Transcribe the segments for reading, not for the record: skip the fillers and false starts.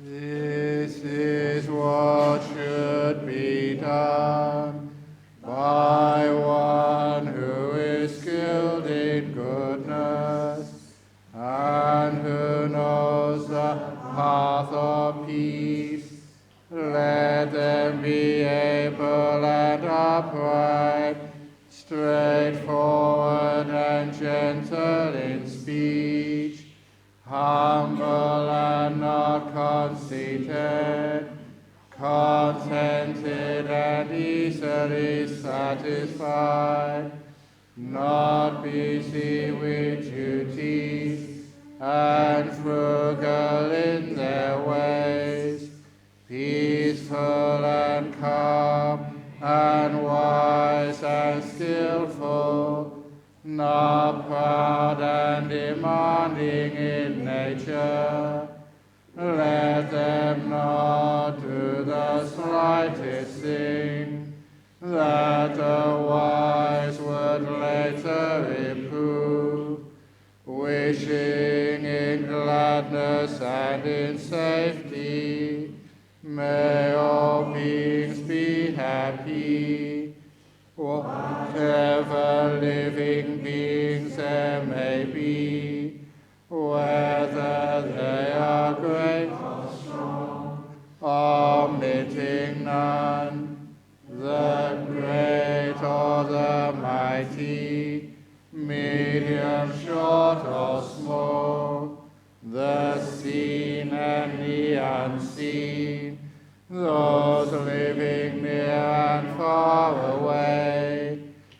This is what should be done by one who is skilled in goodness and who knows the path of peace. Let them be able and upright, straightforward and gentle in speech, humble and not conceited, contented and easily satisfied, not busy with duties, and frugal in their ways, peaceful and calm, and wise and skillful, not proud and demanding in nature. Let them not do the slightest thing that the wise would later reprove, wishing in gladness and in safety. May all beings be happy. Whatever living beings there may be, whether they are great or strong, omitting none, the great or the mighty, medium, short or small, the seen and the unseen, those living near and far away,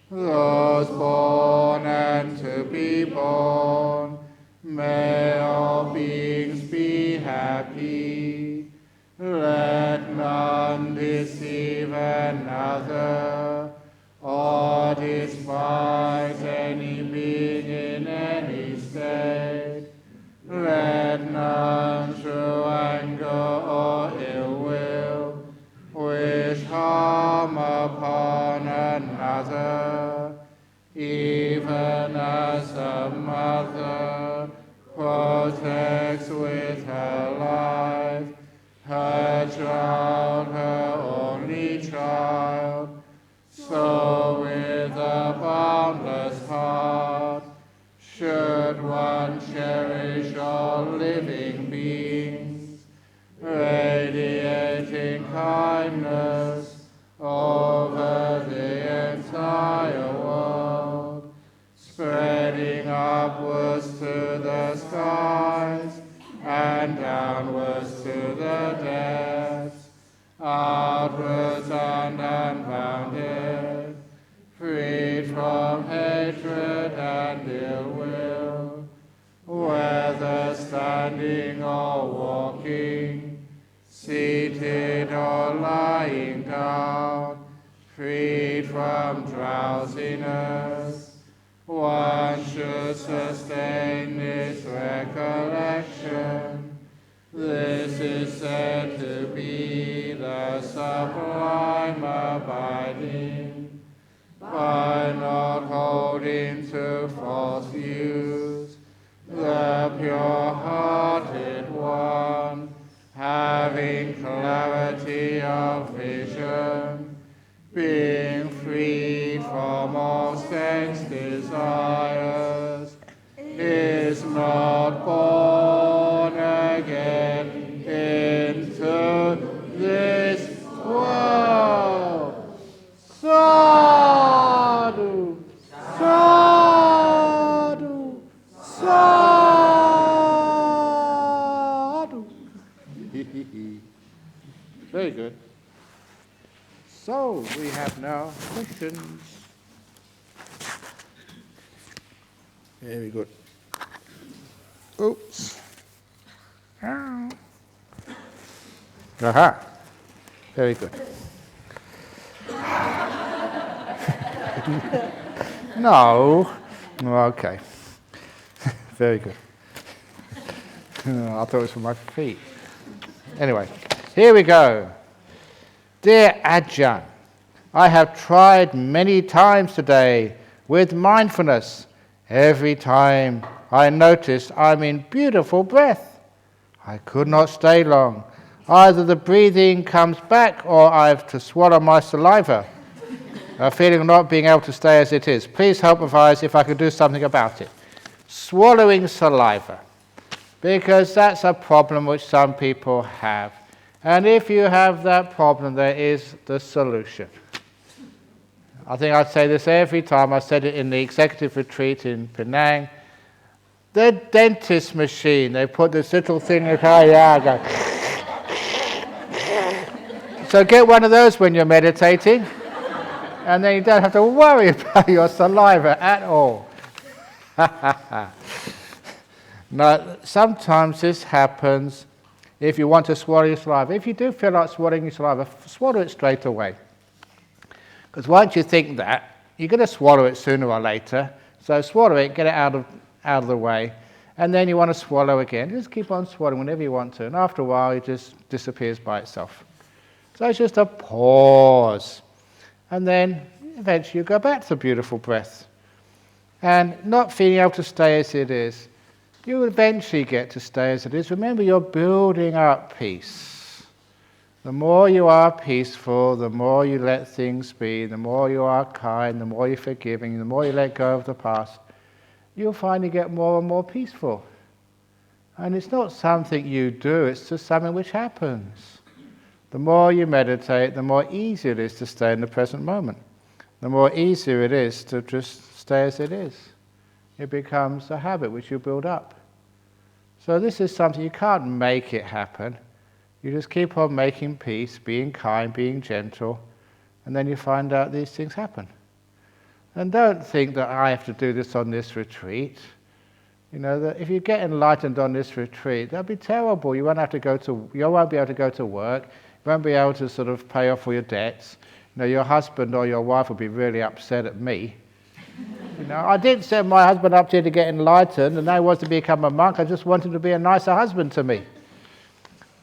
those born and to be born, may all beings be happy. Let none deceive another, or despise any being in any state. Let none through anger or ill will wish harm upon another, even as a mother protects with her life her child, her only child, so with a boundless heart should one cherish all living beings, radiating kindness over the entire world, spreading upwards to the skies and downwards to the depths, outwards and unbounded, freed from hatred and ill will, whether standing or walking, seated or lying down, freed from drowsiness. One should sustain this recollection. This is said to be the sublime abiding, by not holding to false views, the pure-hearted one, having clarity of vision, being freed from all sense desires, is not born again into this world. Sadhu, sadhu, sadhu. Very good. So we have now questions. Very good. Oops. Ow. Aha. Very good. No. Okay. Very good. I thought it was for my feet. Anyway, here we go. Dear Ajahn, I have tried many times today with mindfulness. Every time I noticed I'm in beautiful breath. I could not stay long. Either the breathing comes back or I have to swallow my saliva. A feeling of not being able to stay as it is. Please help advise if I could do something about it. Swallowing saliva. Because that's a problem which some people have. And if you have that problem, there is the solution. I think I say this every time. I said it in the executive retreat in Penang. The dentist machine, they put this little thing in go. So get one of those when you're meditating, and then you don't have to worry about your saliva at all. Now, sometimes this happens if you want to swallow your saliva. If you do feel like swallowing your saliva, swallow it straight away. Because once you think that, you're going to swallow it sooner or later. So swallow it, get it out of the way, and then you want to swallow again. Just keep on swallowing whenever you want to, and after a while it just disappears by itself. So it's just a pause. And then eventually you go back to the beautiful breath. And not feeling able to stay as it is, you will eventually get to stay as it is. Remember, you're building up peace. The more you are peaceful, the more you let things be, the more you are kind, the more you're forgiving, the more you let go of the past, you'll finally get more and more peaceful. And it's not something you do, it's just something which happens. The more you meditate, the more easier it is to stay in the present moment. The more easier it is to just stay as it is. It becomes a habit which you build up. So this is something you can't make it happen. You just keep on making peace, being kind, being gentle, and then you find out these things happen. And don't think that I have to do this on this retreat. You know, that if you get enlightened on this retreat, that'd be terrible. You won't be able to go to work. You won't be able to sort of pay off all your debts. You know, your husband or your wife will be really upset at me I didn't send my husband up here to get enlightened and I was to become a monk. I just wanted to be a nicer husband to me.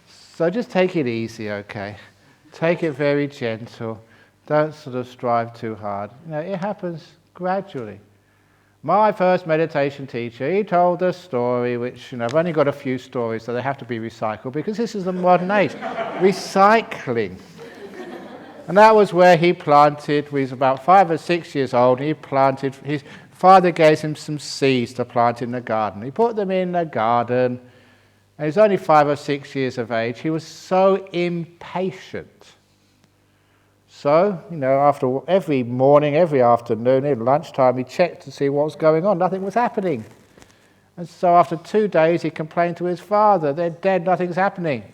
So just take it easy, okay? Take it very gentle. Don't sort of strive too hard. It happens gradually. My first meditation teacher, he told a story which, I've only got a few stories, so they have to be recycled because this is the modern age. Recycling. And that was where he planted, he was about 5 or 6 years old, and he planted, his father gave him some seeds to plant in the garden. He put them in the garden, and he was only 5 or 6 years of age. He was so impatient. So, after every morning, every afternoon, at lunchtime, he checked to see what was going on. Nothing was happening. And so after 2 days, he complained to his father, they're dead, nothing's happening.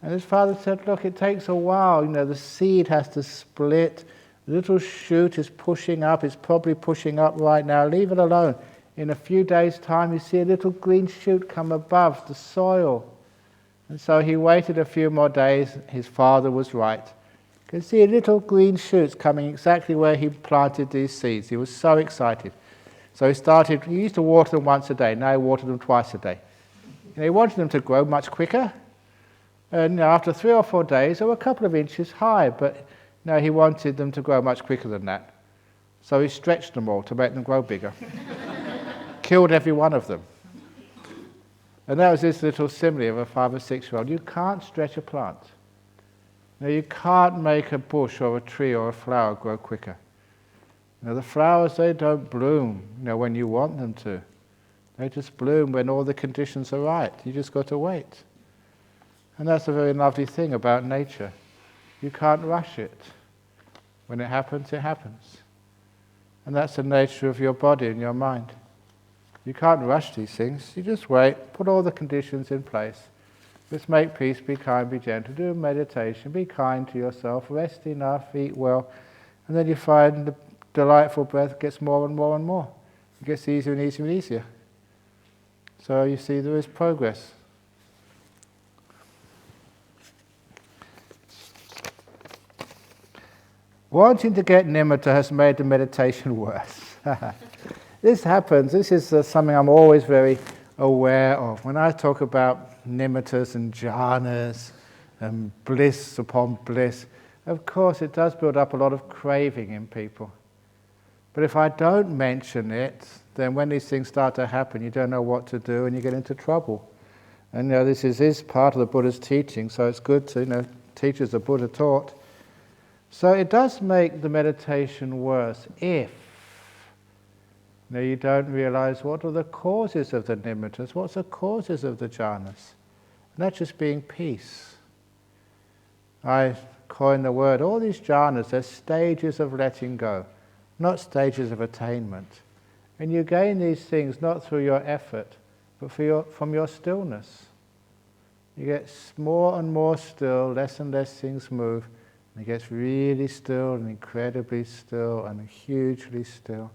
And his father said, look, it takes a while, the seed has to split, the little shoot is pushing up, it's probably pushing up right now, leave it alone. In a few days' time, you see a little green shoot come above the soil. And so he waited a few more days, his father was right. You can see little green shoots coming exactly where he planted these seeds. He was so excited. So he used to water them once a day, now he watered them twice a day. He wanted them to grow much quicker. And after 3 or 4 days, they were a couple of inches high, but he wanted them to grow much quicker than that. So he stretched them all to make them grow bigger. Killed every one of them. And that was this little simile of a 5 or 6 year old. You can't stretch a plant. You can't make a bush or a tree or a flower grow quicker. The flowers, they don't bloom when you want them to. They just bloom when all the conditions are right. You just got to wait. And that's a very lovely thing about nature. You can't rush it. When it happens, it happens. And that's the nature of your body and your mind. You can't rush these things. You just wait, put all the conditions in place. Just make peace, be kind, be gentle, do meditation, be kind to yourself, rest enough, eat well, and then you find the delightful breath gets more and more and more. It gets easier and easier and easier. So you see there is progress. Wanting to get nimitta has made the meditation worse. This happens. This is something I'm always very aware of. When I talk about nimittas and jhanas and bliss upon bliss, of course it does build up a lot of craving in people. But if I don't mention it, then when these things start to happen, you don't know what to do and you get into trouble. And this is part of the Buddha's teaching, so it's good to teach as the Buddha taught. So it does make the meditation worse if you don't realize what are the causes of the nimittas, what's the causes of the jhanas. And that's just being peace. I coin the word, all these jhanas, they're stages of letting go, not stages of attainment. And you gain these things not through your effort, but from your stillness. You get more and more still, less and less things move. And it gets really still and incredibly still and hugely still.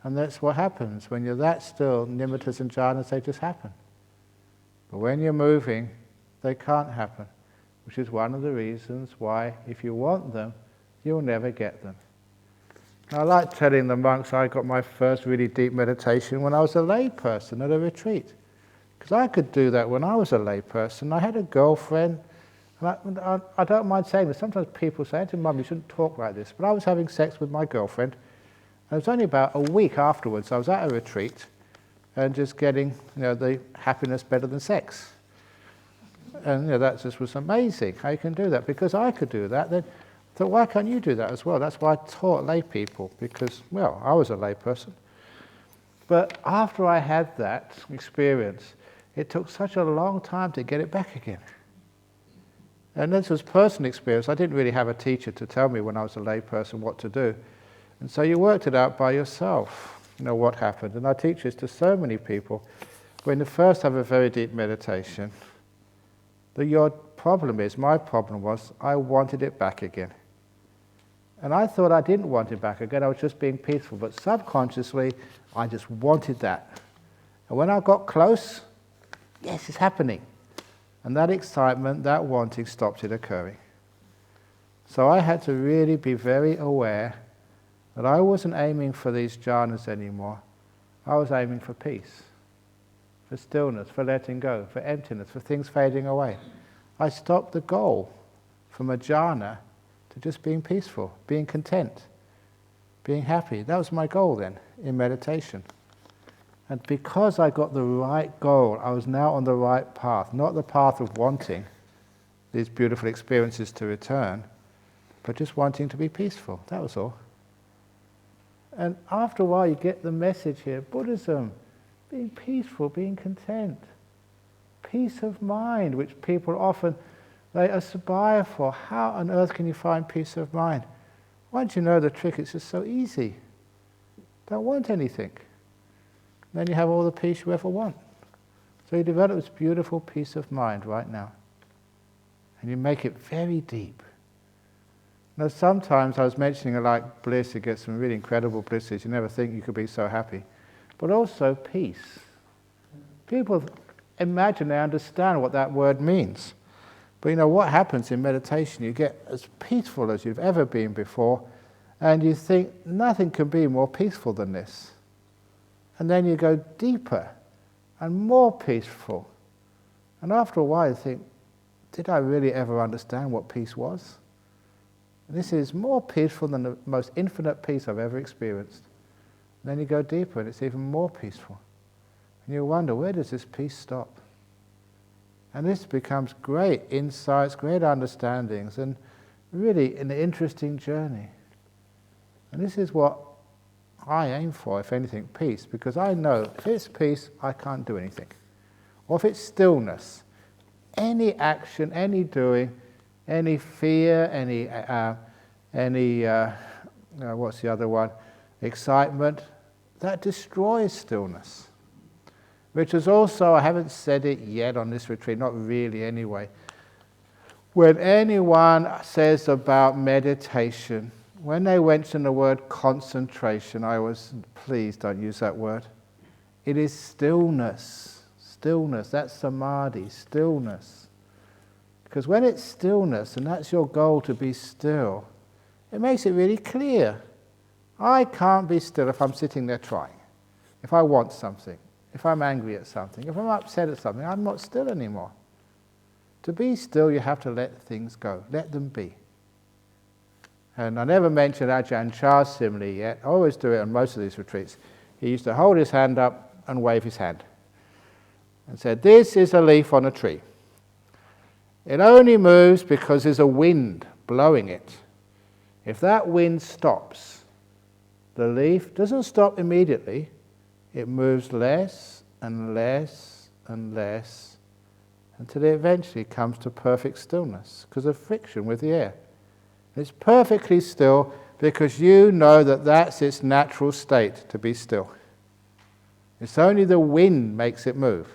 And that's what happens. When you're that still, nimittas and jhanas, they just happen. But when you're moving, they can't happen, which is one of the reasons why, if you want them, you'll never get them. Now, I like telling the monks I got my first really deep meditation when I was a lay person at a retreat. Because I could do that when I was a lay person. I had a girlfriend. I don't mind saying this. Sometimes people say to Mum, you shouldn't talk like this. But I was having sex with my girlfriend. And it was only about a week afterwards. I was at a retreat and just getting the happiness better than sex. And that just was amazing how you can do that. Because I could do that, then I thought, why can't you do that as well? That's why I taught lay people. Because, I was a lay person. But after I had that experience, it took such a long time to get it back again. And this was personal experience. I didn't really have a teacher to tell me when I was a lay person what to do. And so you worked it out by yourself, what happened. And I teach this to so many people. When you first have a very deep meditation, your problem is, my problem was, I wanted it back again. And I thought I didn't want it back again, I was just being peaceful. But subconsciously, I just wanted that. And when I got close, yes, it's happening. And that excitement, that wanting, stopped it occurring. So I had to really be very aware that I wasn't aiming for these jhanas anymore. I was aiming for peace, for stillness, for letting go, for emptiness, for things fading away. I stopped the goal from a jhana to just being peaceful, being content, being happy. That was my goal then in meditation. And because I got the right goal, I was now on the right path, not the path of wanting these beautiful experiences to return, but just wanting to be peaceful. That was all. And after a while you get the message here, Buddhism, being peaceful, being content, peace of mind, which people often, they aspire for. How on earth can you find peace of mind? Once you know the trick, it's just so easy. Don't want anything. Then you have all the peace you ever want. So you develop this beautiful peace of mind right now. And you make it very deep. Now sometimes I was mentioning like bliss, you get some really incredible blisses, you never think you could be so happy. But also peace. People imagine they understand what that word means. But you know what happens in meditation, you get as peaceful as you've ever been before, and you think nothing can be more peaceful than this. And then you go deeper and more peaceful. And after a while you think, did I really ever understand what peace was? And this is more peaceful than the most infinite peace I've ever experienced. And then you go deeper and it's even more peaceful. And you wonder, where does this peace stop? And this becomes great insights, great understandings, and really an interesting journey. And this is what I aim for, if anything, peace, because I know if it's peace, I can't do anything. Or if it's stillness, any action, any doing, any fear, any what's the other one? Excitement, that destroys stillness. Which is also, I haven't said it yet on this retreat, not really anyway. When anyone says about meditation, when they mention the word concentration, I was, please don't use that word. It is stillness. Stillness, that's samadhi, stillness. Because when it's stillness, and that's your goal to be still, it makes it really clear. I can't be still if I'm sitting there trying. If I want something, if I'm angry at something, if I'm upset at something, I'm not still anymore. To be still, you have to let things go, let them be. And I never mentioned Ajahn Chah's simile yet. I always do it on most of these retreats. He used to hold his hand up and wave his hand and said, this is a leaf on a tree. It only moves because there's a wind blowing it. If that wind stops, the leaf doesn't stop immediately. It moves less and less and less until it eventually comes to perfect stillness because of friction with the air. It's perfectly still because you know that that's its natural state, to be still. It's only the wind makes it move.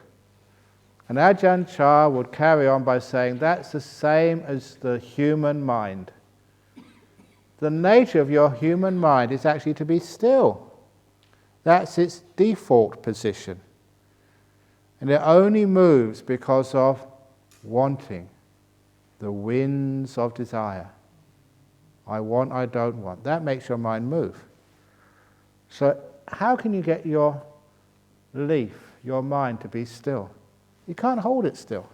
And Ajahn Chah would carry on by saying that's the same as the human mind. The nature of your human mind is actually to be still. That's its default position. And it only moves because of wanting, the winds of desire. I want, I don't want. That makes your mind move. So how can you get your leaf, your mind, to be still? You can't hold it still.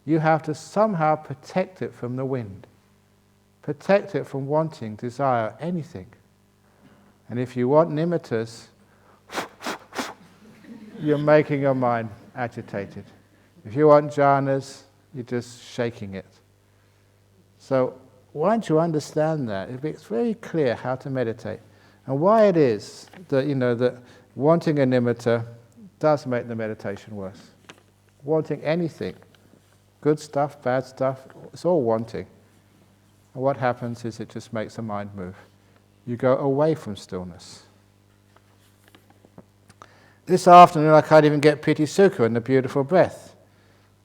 You have to somehow protect it from the wind. Protect it from wanting, desire, anything. And if you want nimittas, you're making your mind agitated. If you want jhanas, you're just shaking it. So once you understand that, it becomes very clear how to meditate. And why it is that, that wanting a nimitta does make the meditation worse. Wanting anything, good stuff, bad stuff, it's all wanting. And what happens is it just makes the mind move. You go away from stillness. This afternoon I can't even get piti sukha in the beautiful breath.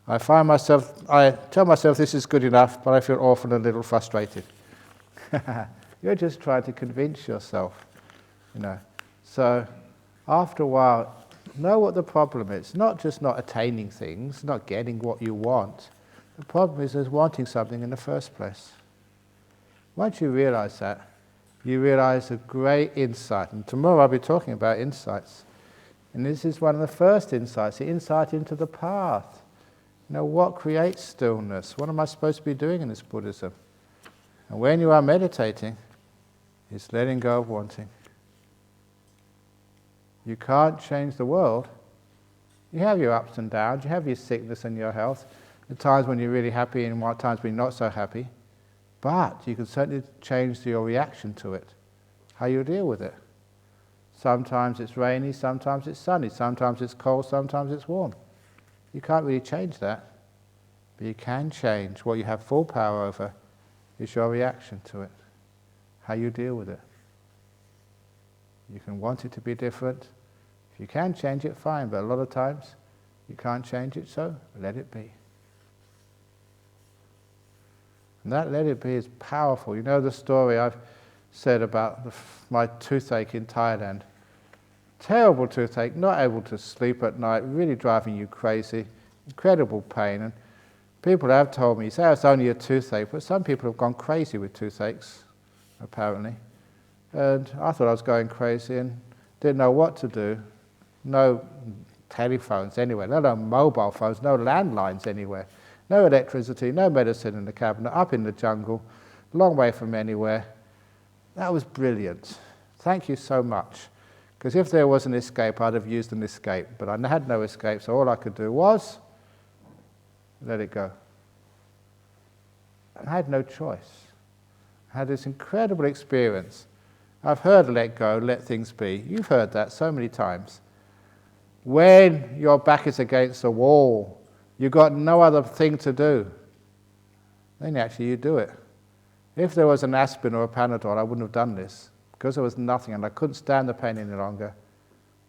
I tell myself this is good enough, but I feel often a little frustrated. You're just trying to convince yourself, So after a while, know what the problem is. Not just not attaining things, not getting what you want. The problem is wanting something in the first place. Once you realize that, you realize a great insight. And tomorrow I'll be talking about insights. And this is one of the first insights, the insight into the path. What creates stillness? What am I supposed to be doing in this Buddhism? And when you are meditating, it's letting go of wanting. You can't change the world. You have your ups and downs, you have your sickness and your health, the times when you're really happy and times when you're not so happy. But you can certainly change your reaction to it, how you deal with it. Sometimes it's rainy, sometimes it's sunny, sometimes it's cold, sometimes it's warm. You can't really change that, but you can change. What you have full power over is your reaction to it, how you deal with it. You can want it to be different. If you can change it, fine, but a lot of times you can't change it, so let it be. And that let it be is powerful. You know the story I've said about my toothache in Thailand. Terrible toothache, not able to sleep at night, really driving you crazy, incredible pain. And people have told me, say it's only a toothache, but some people have gone crazy with toothaches, apparently. And I thought I was going crazy and didn't know what to do. No telephones anywhere, no mobile phones, no landlines anywhere, no electricity, no medicine in the cabinet, up in the jungle, long way from anywhere. That was brilliant. Thank you so much. Because if there was an escape, I'd have used an escape. But I had no escape, so all I could do was let it go. And I had no choice. I had this incredible experience. I've heard let go, let things be. You've heard that so many times. When your back is against the wall, you've got no other thing to do, then actually you do it. If there was an aspirin or a Panadol, I wouldn't have done this. Because there was nothing and I couldn't stand the pain any longer,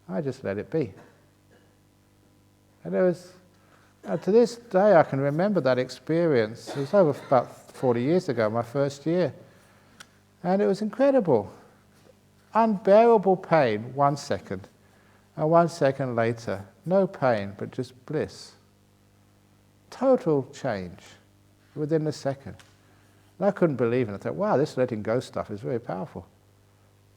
I just let it be. And there was, to this day I can remember that experience. It was over about 40 years ago, my first year. And it was incredible. Unbearable pain, 1 second. And 1 second later, no pain, but just bliss. Total change within a second. And I couldn't believe it. I thought, wow, this letting go stuff is very powerful.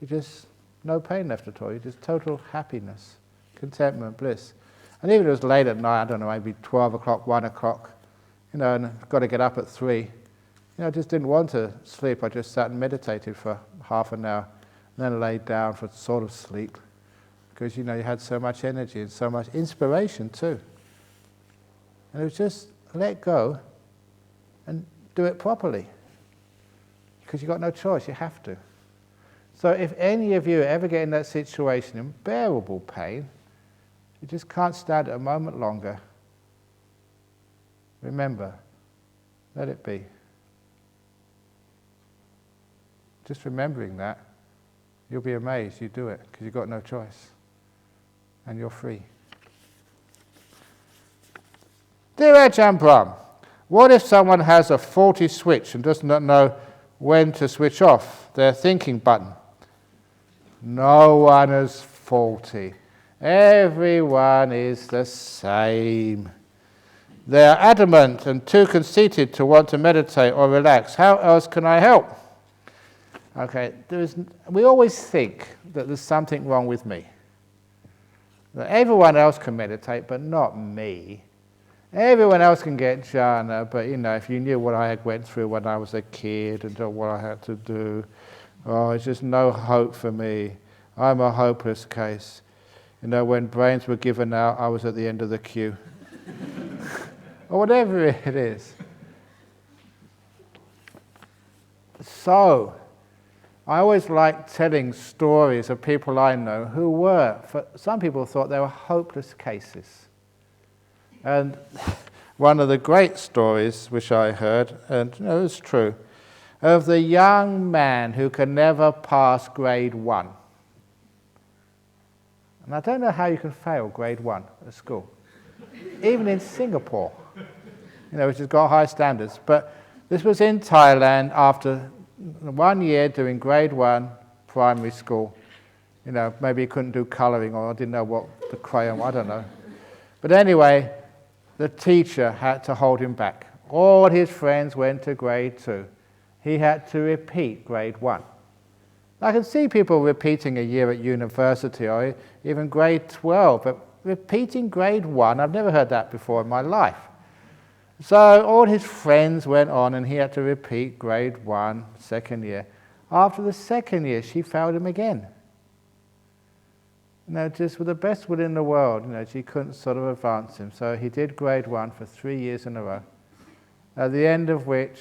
You just, no pain left at all. You just total happiness, contentment, bliss. And even if it was late at night, I don't know, maybe 12 o'clock, 1 o'clock, and I've got to get up at 3. I just didn't want to sleep. I just sat and meditated for half an hour, and then laid down for sort of sleep. Because, you had so much energy and so much inspiration too. And it was just let go and do it properly. Because you've got no choice, you have to. So if any of you ever get in that situation, unbearable pain, you just can't stand it a moment longer, remember, let it be. Just remembering that, you'll be amazed you do it, because you've got no choice. And you're free. Dear Ajahn Brahm, what if someone has a faulty switch and does not know when to switch off their thinking button? No one is faulty. Everyone is the same. They are adamant and too conceited to want to meditate or relax. How else can I help? Okay, we always think that there's something wrong with me. That everyone else can meditate, but not me. Everyone else can get jhana, but if you knew what I went through when I was a kid and what I had to do, it's just no hope for me. I'm a hopeless case. When brains were given out, I was at the end of the queue. Or whatever it is. So, I always like telling stories of people I know who were, some people thought they were hopeless cases. And one of the great stories which I heard, and it was true, of the young man who can never pass grade 1. And I don't know how you can fail grade 1 at school, even in Singapore, which has got high standards. But this was in Thailand after 1 year doing grade 1 primary school. Maybe he couldn't do colouring, or I didn't know what the crayon, I don't know. But anyway, the teacher had to hold him back. All his friends went to grade 2. He had to repeat grade 1. I can see people repeating a year at university or even grade 12, but repeating grade 1, I've never heard that before in my life. So all his friends went on and he had to repeat grade 1, second year. After the second year, she failed him again. Just with the best will in the world, she couldn't sort of advance him. So he did grade 1 for 3 years in a row, at the end of which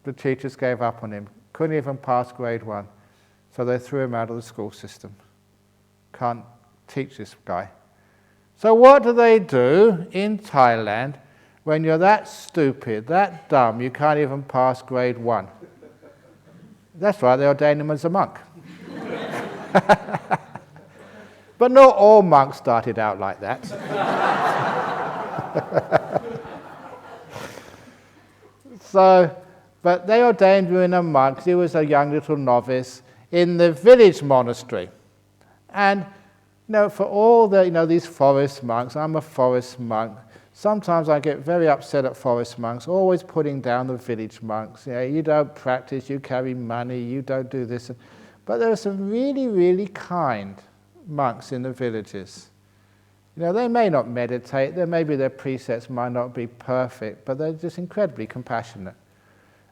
the teachers gave up on him. Couldn't even pass grade 1. So they threw him out of the school system. Can't teach this guy. So what do they do in Thailand when you're that stupid, that dumb, you can't even pass grade 1? That's right, they ordained him as a monk. But not all monks started out like that. But they ordained him a monk. He was a young little novice in the village monastery. And for all these forest monks, I'm a forest monk. Sometimes I get very upset at forest monks, always putting down the village monks. You don't practice, you carry money, you don't do this. But there are some really, really kind monks in the villages. They may not meditate, maybe their precepts might not be perfect, but they're just incredibly compassionate.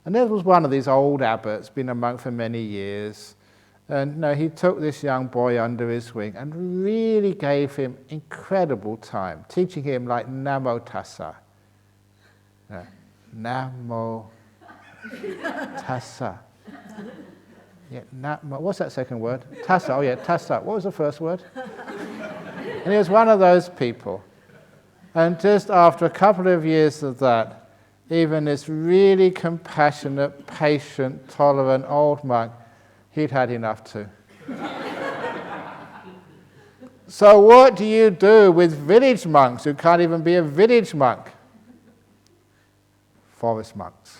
And there was one of these old abbots, been a monk for many years, and he took this young boy under his wing and really gave him incredible time, teaching him like Namo Tassa. Namo Tassa. Yeah, what's that second word? Tassa, oh yeah, Tassa. What was the first word? And he was one of those people. And just after a couple of years of that, even this really compassionate, patient, tolerant old monk, he'd had enough too. So what do you do with village monks who can't even be a village monk? Forest monks.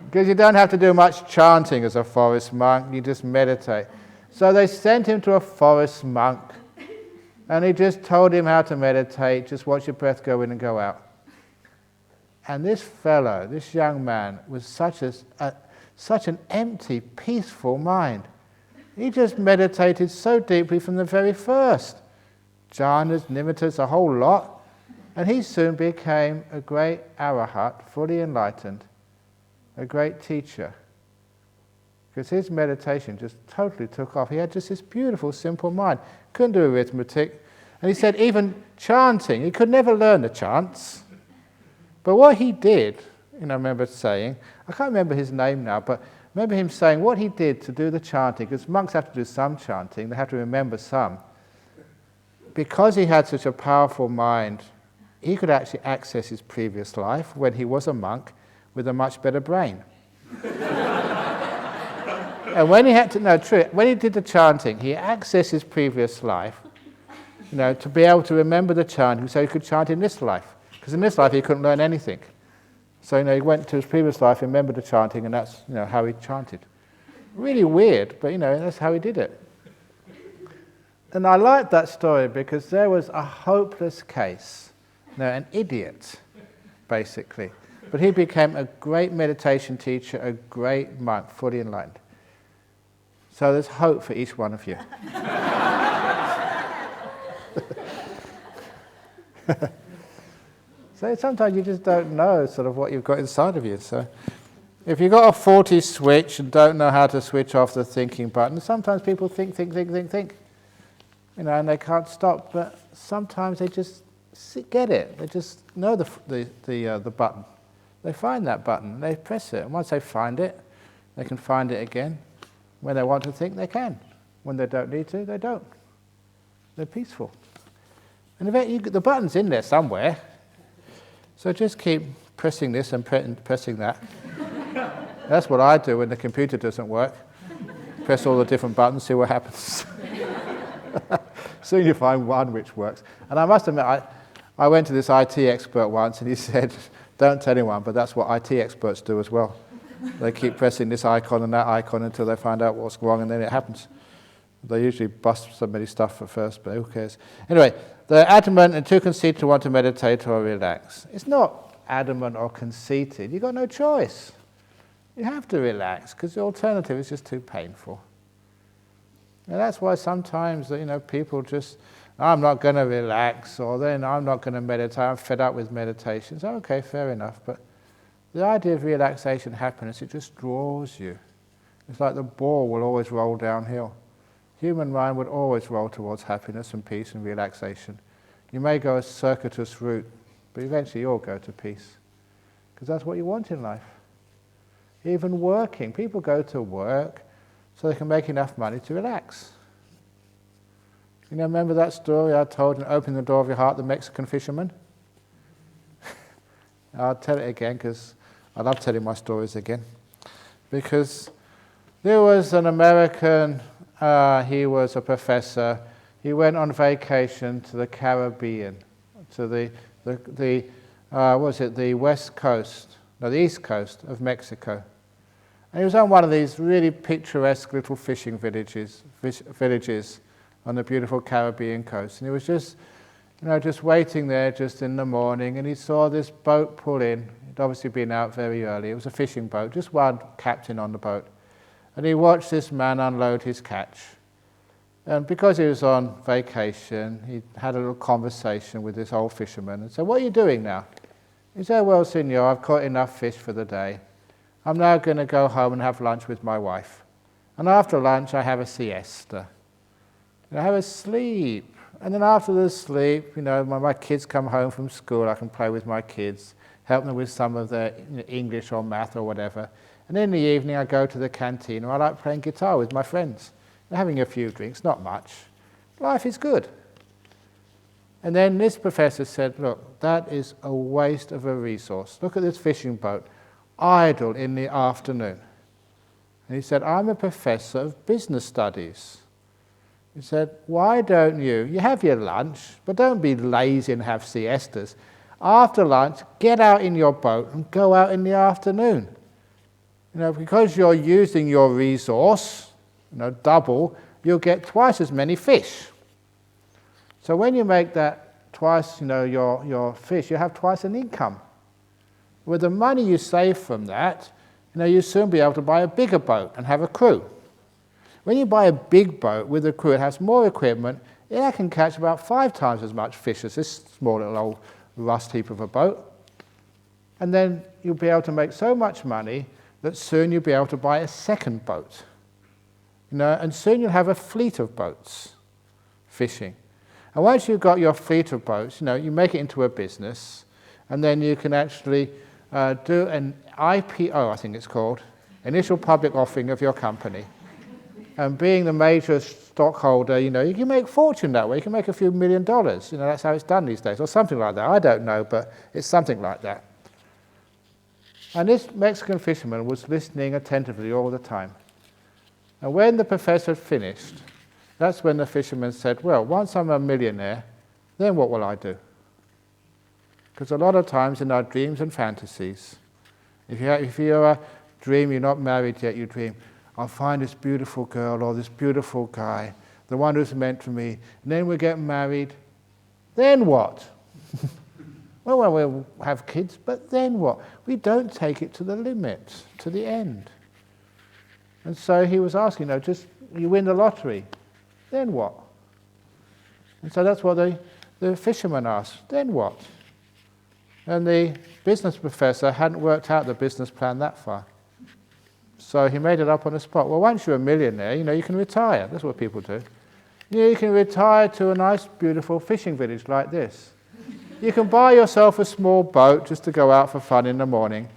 Because you don't have to do much chanting as a forest monk, you just meditate. So they sent him to a forest monk, and he just told him how to meditate, just watch your breath go in and go out. And this fellow, this young man, was such an empty, peaceful mind. He just meditated so deeply from the very first. Jhanas, nimittas, a whole lot. And he soon became a great arahat, fully enlightened, a great teacher. Because his meditation just totally took off. He had just this beautiful, simple mind. Couldn't do arithmetic. And he said even chanting, he could never learn the chants. But what he did, I remember saying, I can't remember his name now, but I remember him saying what he did to do the chanting, because monks have to do some chanting, they have to remember some. Because he had such a powerful mind, he could actually access his previous life when he was a monk with a much better brain. And when he had to, when he did the chanting, he accessed his previous life, to be able to remember the chanting so he could chant in this life. Because in this life he couldn't learn anything. So he went to his previous life, remembered the chanting, and that's how he chanted. Really weird, but that's how he did it. And I like that story because there was a hopeless case, an idiot, basically. But he became a great meditation teacher, a great monk, fully enlightened. So there's hope for each one of you. So sometimes you just don't know sort of what you've got inside of you. So if you've got a faulty switch and don't know how to switch off the thinking button, sometimes people think, and they can't stop. But sometimes they just get it. They just know the button. They find that button, they press it. And once they find it, they can find it again. When they want to think, they can. When they don't need to, they don't. They're peaceful. And the button's in there somewhere. So just keep pressing this and pressing that. That's what I do when the computer doesn't work. Press all the different buttons, see what happens. Soon you find one which works. And I must admit, I went to this IT expert once and he said, don't tell anyone, but that's what IT experts do as well. They keep pressing this icon and that icon until they find out what's wrong, and then it happens. They usually bust somebody's stuff at first, but who cares? Anyway, they're adamant and too conceited to want to meditate or relax. It's not adamant or conceited. You've got no choice. You have to relax, because the alternative is just too painful. And that's why sometimes, people just, I'm not going to relax, or then I'm not going to meditate, I'm fed up with meditation. So, okay, fair enough, but the idea of relaxation, happiness, it just draws you. It's like the ball will always roll downhill. Human mind would always roll towards happiness and peace and relaxation. You may go a circuitous route, but eventually you'll go to peace, because that's what you want in life. Even working, people go to work so they can make enough money to relax. Remember that story I told in Opening the Door of Your Heart, the Mexican fisherman? I'll tell it again, because I love telling my stories again. Because there was an American, he was a professor, he went on vacation to the Caribbean, to the west coast, no, the east coast of Mexico. And he was on one of these really picturesque little fishing villages on the beautiful Caribbean coast. And he was just waiting there just in the morning, and he saw this boat pull in. He'd obviously been out very early. It was a fishing boat, just one captain on the boat. And he watched this man unload his catch. And because he was on vacation, he had a little conversation with this old fisherman and said, "What are you doing now?" He said, "Well, senor, I've caught enough fish for the day. I'm now going to go home and have lunch with my wife. And after lunch, I have a siesta. I have a sleep. And then after the sleep, my kids come home from school, I can play with my kids, help them with some of their English or math or whatever. And in the evening, I go to the canteen, or I like playing guitar with my friends. And having a few drinks, not much. Life is good." And then this professor said, "Look, that is a waste of a resource. Look at this fishing boat, idle in the afternoon." And he said, "I'm a professor of business studies." He said, "Why don't you have your lunch, but don't be lazy and have siestas. After lunch, get out in your boat and go out in the afternoon. Because you're using your resource, double, you'll get twice as many fish. So when you make that twice, your fish, you have twice an income. With the money you save from that, you'll soon be able to buy a bigger boat and have a crew. When you buy a big boat with a crew, it has more equipment, it can catch about 5 times as much fish as this small little old rust heap of a boat. And then you'll be able to make so much money that soon you'll be able to buy a second boat. And soon you'll have a fleet of boats fishing. And once you've got your fleet of boats, you make it into a business, and then you can actually do an IPO, I think it's called, initial public offering of your company. And being the major stockholder, you can make fortune that way. You can make a few $1 million. That's how it's done these days, or something like that. I don't know, but it's something like that. And this Mexican fisherman was listening attentively all the time. And when the professor had finished, that's when the fisherman said, "Well, once I'm a millionaire, then what will I do?" Because a lot of times in our dreams and fantasies, if you're a dream, you're not married yet, you dream, "I'll find this beautiful girl or this beautiful guy, the one who's meant for me, and then we'll get married. Then what?" Well, we'll have kids, but then what? We don't take it to the limit, to the end. And so he was asking, just you win the lottery, then what? And so that's what the fisherman asked, then what? And the business professor hadn't worked out the business plan that far. So he made it up on the spot. Well, once you're a millionaire, you can retire. That's what people do. You can retire to a nice, beautiful fishing village like this. You can buy yourself a small boat just to go out for fun in the morning.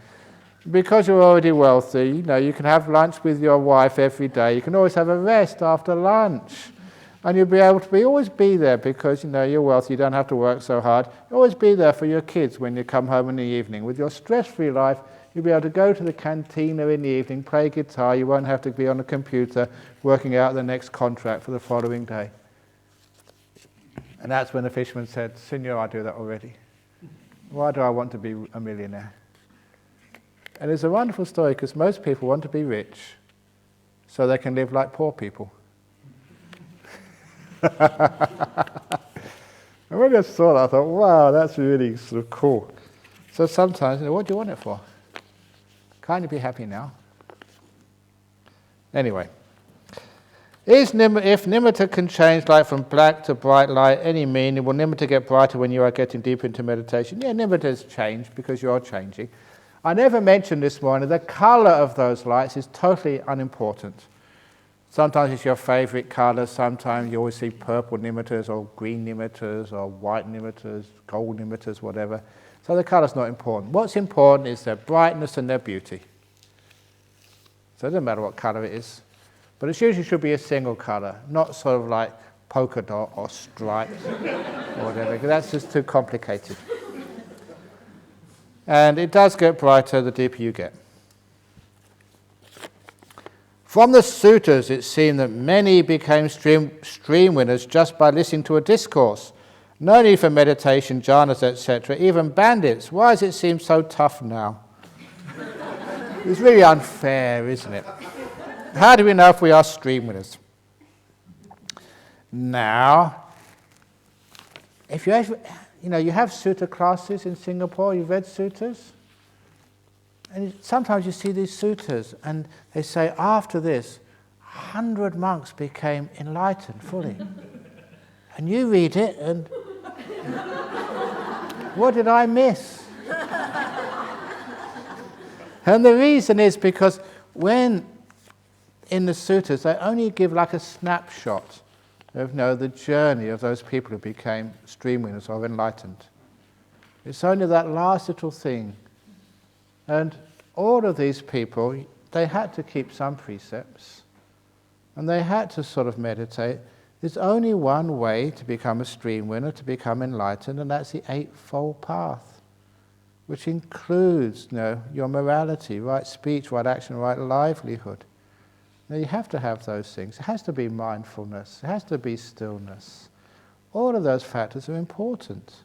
Because you're already wealthy, you can have lunch with your wife every day. You can always have a rest after lunch. And you'll be able to always be there because, you're wealthy, you don't have to work so hard. You'll always be there for your kids when you come home in the evening. With your stress-free life, you'll be able to go to the cantina in the evening, play guitar. You won't have to be on a computer working out the next contract for the following day. And that's when the fisherman said, "Senor, I do that already. Why do I want to be a millionaire?" And it's a wonderful story because most people want to be rich so they can live like poor people. And when I saw that, I thought, wow, that's really sort of cool. So sometimes, what do you want it for? Can't you be happy now? Anyway, if nimitta can change like from black to bright light, any meaning, will nimitta get brighter when you are getting deeper into meditation? Yeah, nimitta has changed because you are changing. I never mentioned this morning, the colour of those lights is totally unimportant. Sometimes it's your favourite colour, sometimes you always see purple nimittas or green nimittas or white nimittas, gold nimittas, whatever. So the colour's not important. What's important is their brightness and their beauty. So it doesn't matter what colour it is. But it usually should be a single colour, not sort of like polka dot or striped or whatever, because that's just too complicated. And it does get brighter the deeper you get. From the suttas, it seemed that many became stream winners just by listening to a discourse. No need for meditation, jhanas, etc., even bandits. Why does it seem so tough now? It's really unfair, isn't it? How do we know if we are stream winners? Now, if you have, you have sutta classes in Singapore, you've read suttas? And sometimes you see these suttas and they say, after this, 100 monks became enlightened fully. And you read it and, what did I miss? And the reason is because when in the suttas, they only give like a snapshot of the journey of those people who became stream winners or enlightened. It's only that last little thing. And all of these people, they had to keep some precepts. And they had to sort of meditate. There's only one way to become a stream winner, to become enlightened, and that's the Eightfold Path, which includes your morality, right speech, right action, right livelihood. Now you have to have those things. It has to be mindfulness. It has to be stillness. All of those factors are important.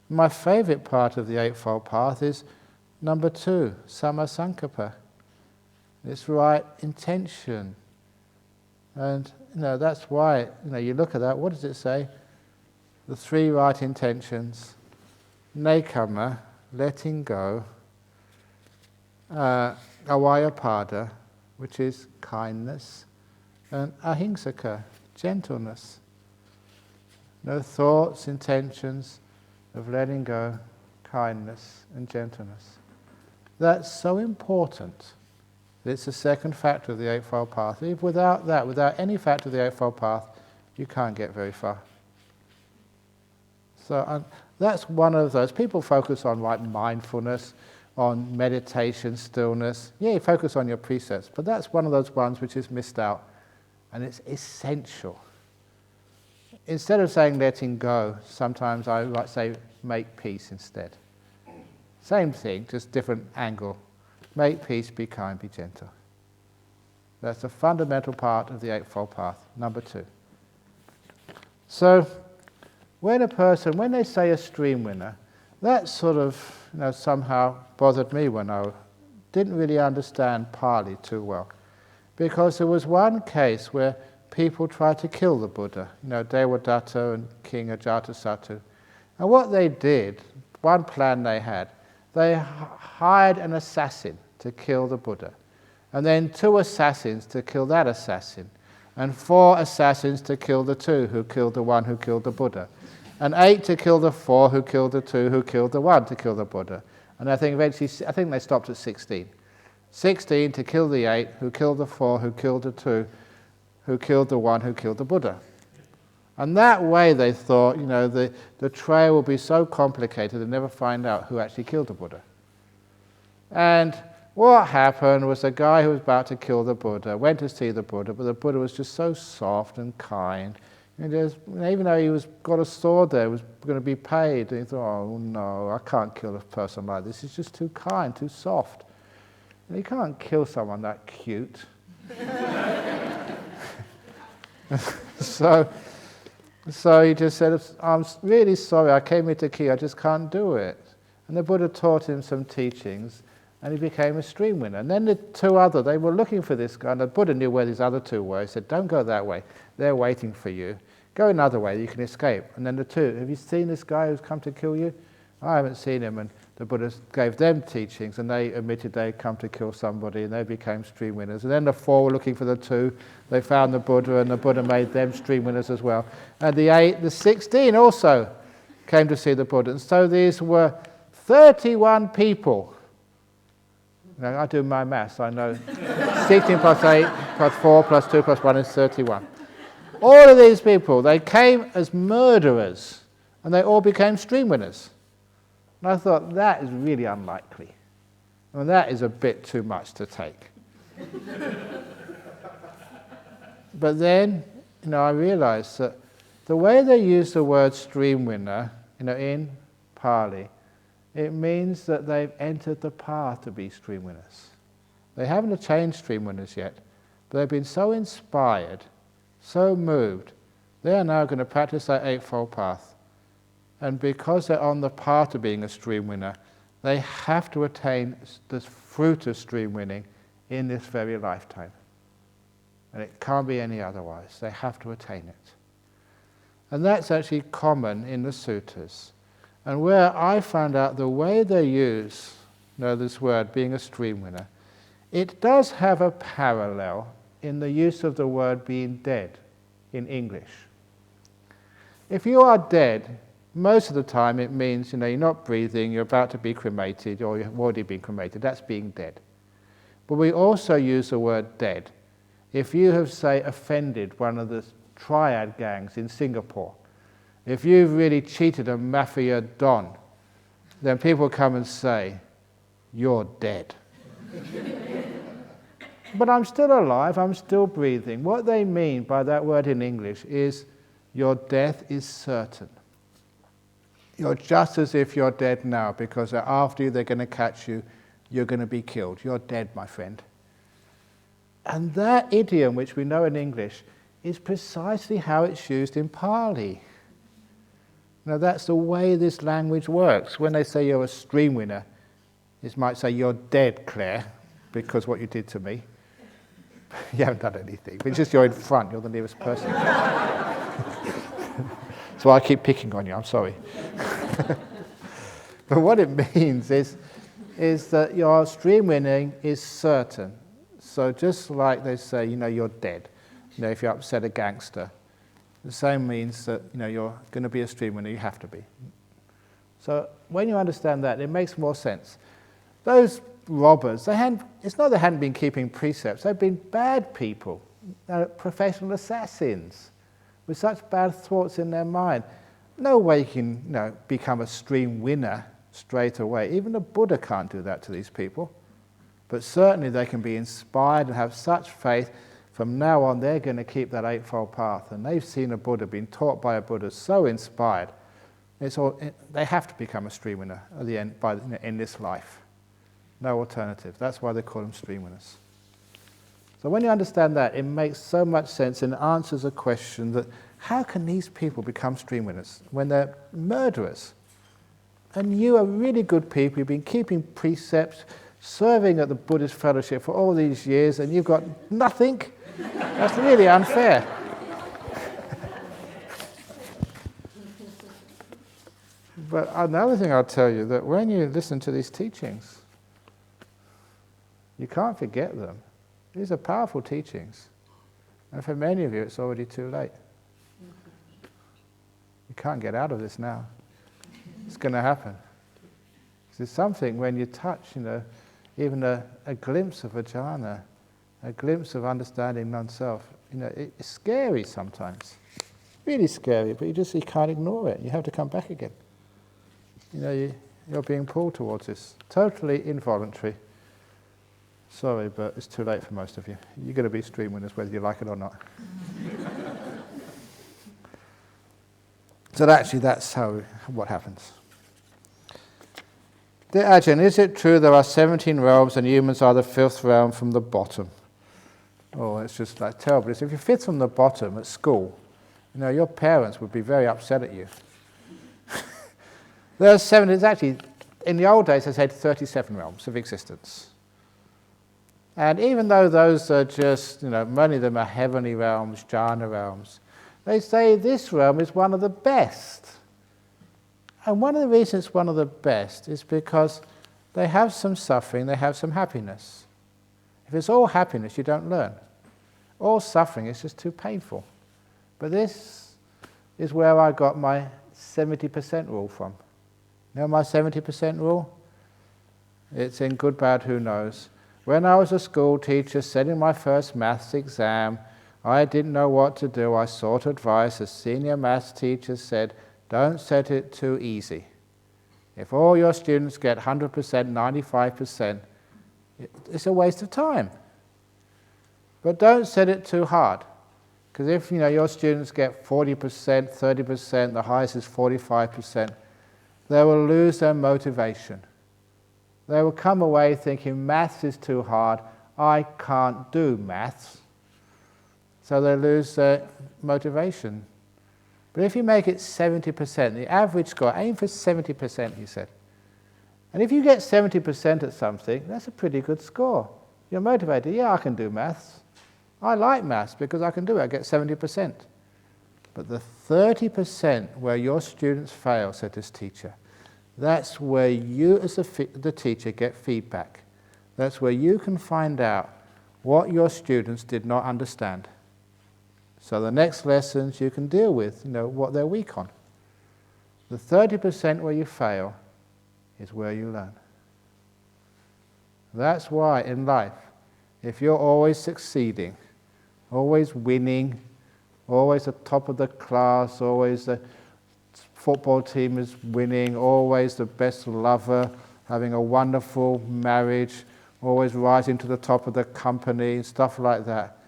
My favourite part of the Eightfold Path is number 2, sammasankappa. It's right intention. And that's why you look at that. What does it say? The 3 right intentions: nekkhamma, letting go; avyapada, which is kindness; and ahimsaka, gentleness. No thoughts, intentions of letting go, kindness and gentleness. That's so important. It's the second factor of the Eightfold Path. If without that, without any factor of the Eightfold Path, you can't get very far. So that's one of those. People focus on mindfulness, on meditation, stillness. Yeah, you focus on your precepts, but that's one of those ones which is missed out, and it's essential. Instead of saying letting go, sometimes I might say make peace instead. Same thing, just different angle. Make peace, be kind, be gentle. That's a fundamental part of the Eightfold Path, number 2. So, when they say a stream winner, that sort of, somehow bothered me when I didn't really understand Pali too well. Because there was one case where people tried to kill the Buddha, Devadatta and King Ajatasattu. And what they did, one plan they had, they hired an assassin to kill the Buddha, and then 2 assassins to kill that assassin, and 4 assassins to kill the 2 who killed the one who killed the Buddha, and 8 to kill the 4 who killed the 2 who killed the 1 to kill the Buddha. And I think eventually, they stopped at 16. 16 to kill the 8 who killed the 4 who killed the 2 who killed the 1 who killed the Buddha. And that way they thought, the trail will be so complicated they'll never find out who actually killed the Buddha. And what happened was the guy who was about to kill the Buddha went to see the Buddha, but the Buddha was just so soft and kind. And even though he got a sword there, was going to be paid, and he thought, oh no, I can't kill a person like this. He's just too kind, too soft. And you can't kill someone that cute. So he just said, I'm really sorry, I came here to kill, I just can't do it. And the Buddha taught him some teachings, and he became a stream winner. And then the 2 they were looking for this guy, and the Buddha knew where these other 2 were. He said, don't go that way, they're waiting for you. Go another way, you can escape. And then the 2, have you seen this guy who's come to kill you? I haven't seen him. And the Buddha gave them teachings, and they admitted they'd come to kill somebody, and they became stream winners. And then the 4 were looking for the 2. They found the Buddha, and the Buddha made them stream winners as well. And the 16 also came to see the Buddha. And so these were 31 people. Now, I do my maths, I know. 16 plus 8 plus 4 plus 2 plus 1 is 31. All of these people, they came as murderers, and they all became stream winners. And I thought, that is really unlikely. I mean, that is a bit too much to take. But then, I realized that the way they use the word stream winner, in Pali, it means that they've entered the path to be stream winners. They haven't attained stream winners yet, but they've been so inspired, so moved, they are now going to practice that Eightfold Path. And because they're on the path to being a stream winner, they have to attain the fruit of stream winning in this very lifetime. And it can't be any otherwise. They have to attain it. And that's actually common in the suttas. And where I found out the way they use this word, being a stream winner, it does have a parallel in the use of the word being dead in English. If you are dead, most of the time it means, you're not breathing, you're about to be cremated, or you've already been cremated. That's being dead. But we also use the word dead. If you have, say, offended one of the triad gangs in Singapore, if you've really cheated a mafia don, then people come and say, you're dead. But I'm still alive, I'm still breathing. What they mean by that word in English is, your death is certain. You're just as if you're dead now, because after you, they're going to catch you, you're going to be killed. You're dead, my friend. And that idiom, which we know in English, is precisely how it's used in Pali. Now, that's the way this language works. When they say you're a stream winner, it might say, you're dead, Claire, because what you did to me. You haven't done anything. But it's just you're in front, you're the nearest person. So I keep picking on you, I'm sorry. But what it means is that your stream winning is certain. So just like they say, you're dead. If you upset a gangster, the same means that you're going to be a stream winner, you have to be. So when you understand that, it makes more sense. Those robbers, it's not they hadn't been keeping precepts, they've been bad people, professional assassins, with such bad thoughts in their mind. No way you can become a stream winner straight away. Even the Buddha can't do that to these people. But certainly they can be inspired and have such faith. From now on, they're going to keep that Eightfold Path. And they've seen a Buddha, been taught by a Buddha, so inspired. They have to become a stream winner at the end, in this life. No alternative. That's why they call them stream winners. So when you understand that, it makes so much sense and answers a question that how can these people become stream winners when they're murderers? And you are really good people, you've been keeping precepts, serving at the Buddhist fellowship for all these years, and you've got nothing? That's really unfair. But another thing I'll tell you, that when you listen to these teachings, you can't forget them. These are powerful teachings. And for many of you, it's already too late. You can't get out of this now. It's going to happen. There's something when you touch, even a glimpse of a jhana, a glimpse of understanding non-self. It's scary sometimes. Really scary, but you can't ignore it. You have to come back again. You're being pulled towards this. Totally involuntary. Sorry, but it's too late for most of you. You're going to be stream winners whether you like it or not. So actually, that's what happens. Dear Ajahn, is it true there are 17 realms and humans are the 5th realm from the bottom? Oh, it's just like terrible. If you fit from the bottom at school, your parents would be very upset at you. There are 17, it's actually, in the old days, they said 37 realms of existence. And even though those are just, many of them are heavenly realms, jhana realms, they say this realm is one of the best. And one of the reasons it's one of the best is because they have some suffering, they have some happiness. If it's all happiness, you don't learn. All suffering is just too painful. But this is where I got my 70% rule from. You know my 70% rule? It's in Good, Bad, Who Knows. When I was a school teacher setting my first maths exam, I didn't know what to do. I sought advice. A senior maths teacher said, don't set it too easy. If all your students get 100%, 95%, it's a waste of time. But don't set it too hard. Because if your students get 40%, 30%, the highest is 45%, they will lose their motivation. They will come away thinking maths is too hard, I can't do maths. So they lose their motivation. But if you make it 70%, the average score, aim for 70%, he said. And if you get 70% at something, that's a pretty good score. You're motivated, yeah, I can do maths. I like maths because I can do it, I get 70%. But the 30% where your students fail, said this teacher, that's where you as the teacher get feedback. That's where you can find out what your students did not understand. So the next lessons you can deal with, what they're weak on. The 30% where you fail is where you learn. That's why in life, if you're always succeeding, always winning, always at the top of the class, always the football team is winning, always the best lover, having a wonderful marriage, always rising to the top of the company, stuff like that.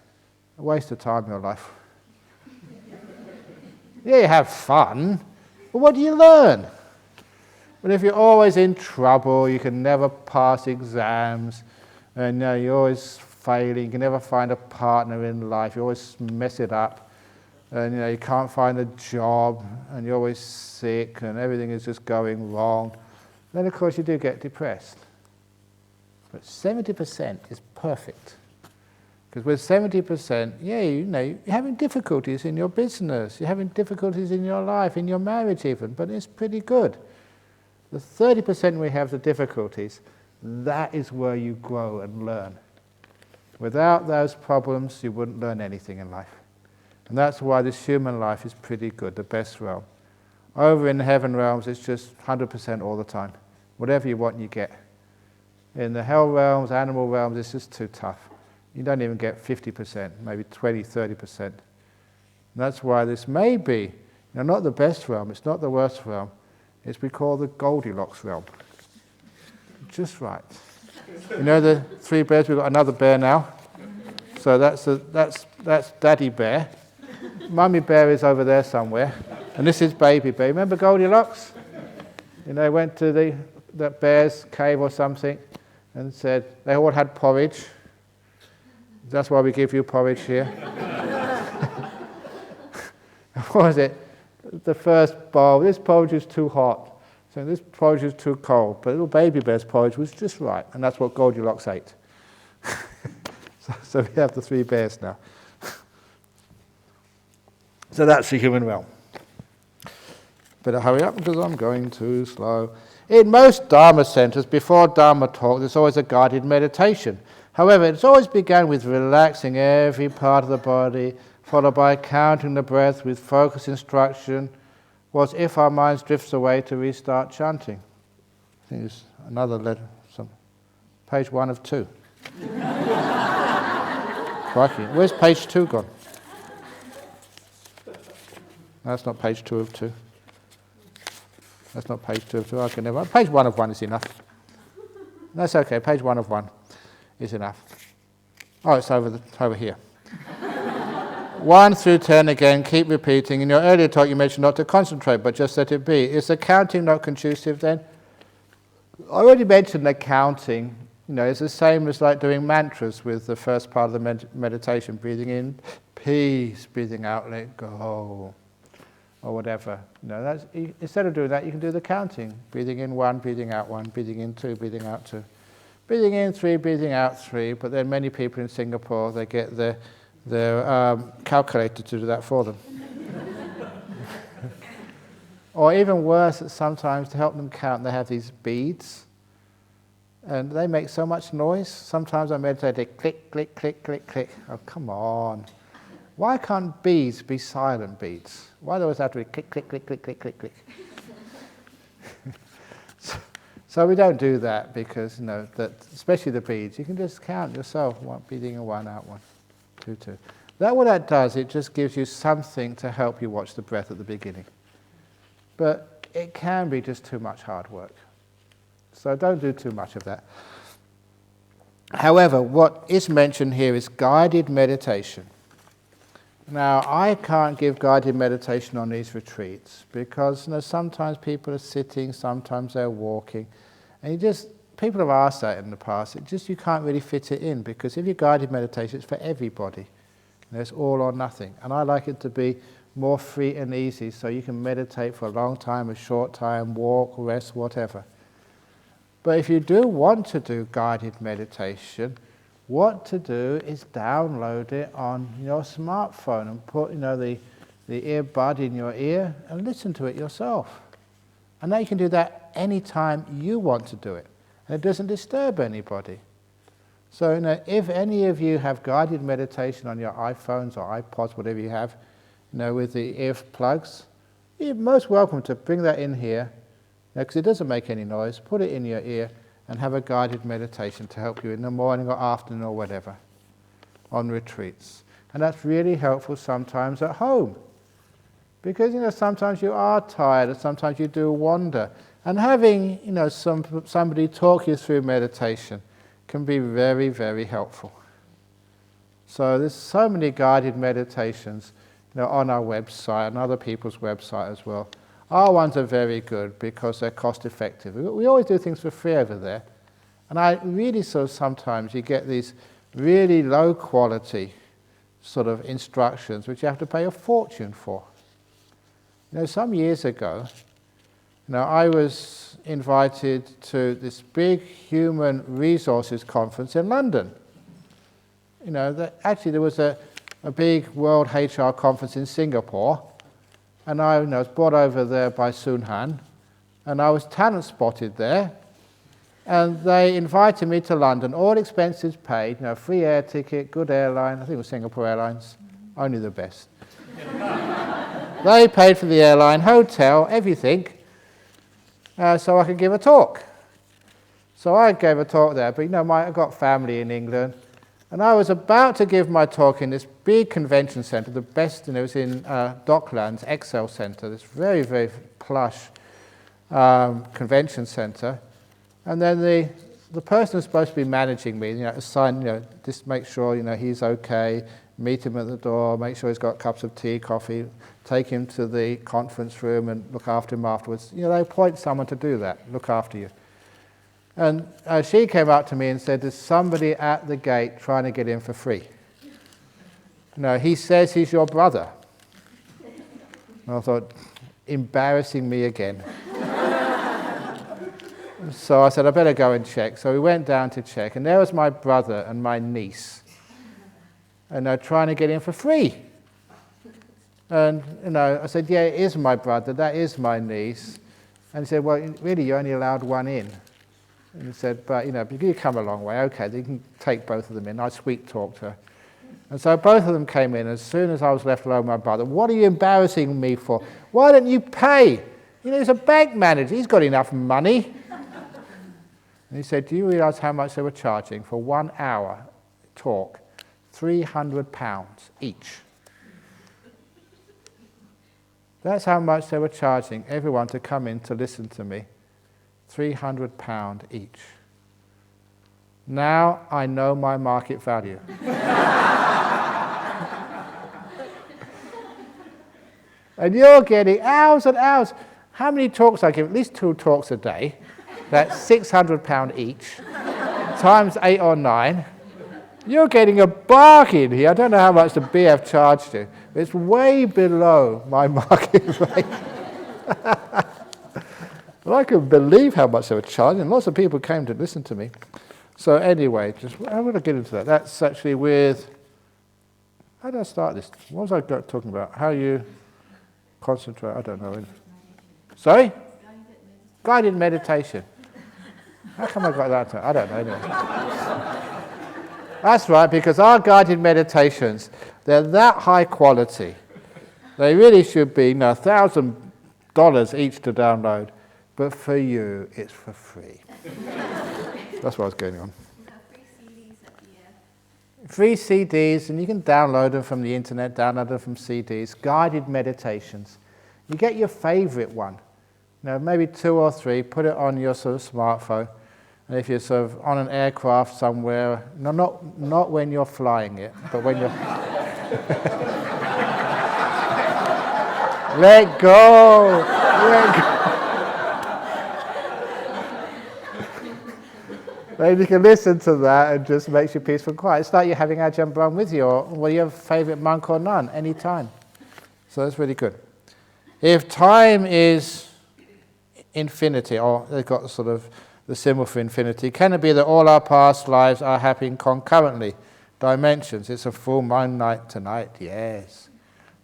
A waste of time in your life. Yeah, you have fun, but what do you learn? But if you're always in trouble, you can never pass exams, and you're always failing, you can never find a partner in life, you always mess it up, and you can't find a job, and you're always sick, and everything is just going wrong, then of course you do get depressed. But 70% is perfect. Because with 70%, you're having difficulties in your business, you're having difficulties in your life, in your marriage even, but it's pretty good. The 30% we have the difficulties, that is where you grow and learn. Without those problems, you wouldn't learn anything in life. And that's why this human life is pretty good, the best realm. Over in the heaven realms, it's just 100% all the time. Whatever you want, you get. In the hell realms, animal realms, it's just too tough. You don't even get 50%, maybe 20, 30%. And that's why this may be, not the best realm, it's not the worst realm. It's we call the Goldilocks realm. Just right. The three bears, we've got another bear now. So that's Daddy Bear. Mummy Bear is over there somewhere. And this is Baby Bear. Remember Goldilocks? Went to the bear's cave or something and said, they all had porridge. That's why we give you porridge here. What was it? The first bowl, this porridge is too hot. So this porridge is too cold. But little Baby Bear's porridge was just right. And that's what Goldilocks ate. So we have the three bears now. So that's the human realm. Better hurry up because I'm going too slow. In most Dharma centers, before Dharma talk, there's always a guided meditation. However, it's always begun with relaxing every part of the body, followed by counting the breath with focus instruction, was if our minds drifts away to restart chanting. I think it's another letter, page 1 of 2. Crikey, where's page 2 gone? No, that's not page 2 of 2. That's not page 2 of 2. Okay, never mind. Page 1 of 1 is enough. That's okay, page 1 of 1 is enough. Oh, it's over here. 1 through 10 again, keep repeating. In your earlier talk you mentioned not to concentrate, but just let it be. Is the counting not conducive then? I already mentioned the counting. It's the same as like doing mantras with the first part of the meditation, breathing in peace, breathing out, let go, or whatever. Instead of doing that, you can do the counting. Breathing in 1, breathing out 1, breathing in 2, breathing out 2. Breathing in 3, breathing out 3, but then many people in Singapore, they get their calculator to do that for them. Or even worse, sometimes to help them count, they have these beads. And they make so much noise. Sometimes I meditate, they click, click, click, click, click. Oh, come on. Why can't beads be silent beads? Why do they always have to be click, click, click, click, click, click, click? So we don't do that because, that especially the beads, you can just count yourself, one beading in, one out, 1, 2, 2. What that does, it just gives you something to help you watch the breath at the beginning. But it can be just too much hard work. So don't do too much of that. However, what is mentioned here is guided meditation. Now, I can't give guided meditation on these retreats because sometimes people are sitting, sometimes they're walking, and people have asked that in the past. You can't really fit it in because if you guided meditation, it's for everybody. It's all or nothing, and I like it to be more free and easy, so you can meditate for a long time, a short time, walk, rest, whatever. But if you do want to do guided meditation, what to do is download it on your smartphone and put the earbud in your ear and listen to it yourself. And now you can do that anytime you want to do it. And it doesn't disturb anybody. So if any of you have guided meditation on your iPhones or iPods, whatever you have, with the ear plugs, you're most welcome to bring that in here, because it doesn't make any noise. Put it in your ear and have a guided meditation to help you in the morning or afternoon or whatever on retreats. And that's really helpful sometimes at home. Because sometimes you are tired, and sometimes you do wander. And having somebody talk you through meditation can be very, very helpful. So there's so many guided meditations on our website and other people's website as well. Our ones are very good because they're cost effective. We always do things for free over there. And I really sometimes you get these really low quality sort of instructions which you have to pay a fortune for. Some years ago, I was invited to this big human resources conference in London. Actually there was a big World HR conference in Singapore, and I was brought over there by Sun Han, and I was talent spotted there, and they invited me to London, all expenses paid, free air ticket, good airline, I think it was Singapore Airlines, only the best. They paid for the airline, hotel, everything, so I could give a talk. So I gave a talk there, but I've got family in England, and I was about to give my talk in this big convention centre, the best, it was in Docklands, Excel Centre, this very, very plush convention centre. And then the person who's supposed to be managing me, assign, just make sure, he's okay, meet him at the door, make sure he's got cups of tea, coffee, take him to the conference room and look after him afterwards. They appoint someone to do that, look after you. And she came up to me and said, there's somebody at the gate trying to get in for free. He says he's your brother. And I thought, embarrassing me again. So I said, I better go and check. So we went down to check, and there was my brother and my niece. And they're trying to get in for free. And I said, yeah, it is my brother, that is my niece. And he said, well, really, you're only allowed one in. And he said, but you come a long way, okay, you can take both of them in. I sweet talked her. And so both of them came in. As soon as I was left alone with my brother, what are you embarrassing me for? Why don't you pay? He's a bank manager, he's got enough money. And he said, do you realise how much they were charging for 1 hour talk? £300 each. That's how much they were charging everyone to come in to listen to me. £300 each. Now I know my market value. And you're getting hours and hours. How many talks I give? At least 2 talks a day. That's £600 each, times 8 or 9. You're getting a bargain here. I don't know how much the BF charged you. It's way below my market rate. Well, I couldn't believe how much they were charging. Lots of people came to listen to me. So anyway, I'm going to get into that. That's actually with, how did I start this? What was I talking about? How you concentrate, I don't know. Sorry? Guided meditation. How come I got that? I don't know. Anyway. That's right, because our guided meditations, they're that high quality. They really should be $1,000 each to download, but for you, it's for free. That's what I was going on. Free CDs, and you can download them from the internet, download them from CDs, guided meditations. You get your favorite one, maybe 2 or 3, put it on your sort of smartphone, and if you're sort of on an aircraft somewhere, not when you're flying it, but when you're... Let go! Let go! Maybe you can listen to that and just makes you peaceful and quiet. It's like you're having Ajahn Brahm with you, or you have a favourite monk or nun, any time. So that's really good. If time is infinity, or they've got sort of the symbol for infinity, can it be that all our past lives are happening concurrently? Dimensions. It's a full moon night tonight. Yes.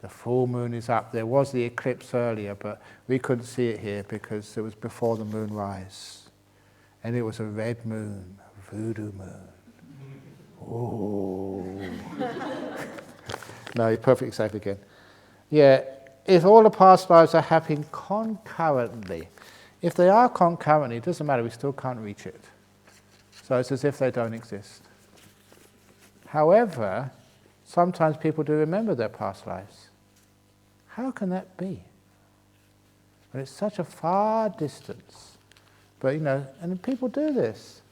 The full moon is up. There was the eclipse earlier, but we couldn't see it here because it was before the moon rise. And it was a red moon, a voodoo moon. Oh. No, you're perfectly safe again. Yeah, if all the past lives are happening concurrently, if they are concurrently, it doesn't matter, we still can't reach it. So it's as if they don't exist. However, sometimes people do remember their past lives. How can that be? Well, it's such a far distance. But, and people do this.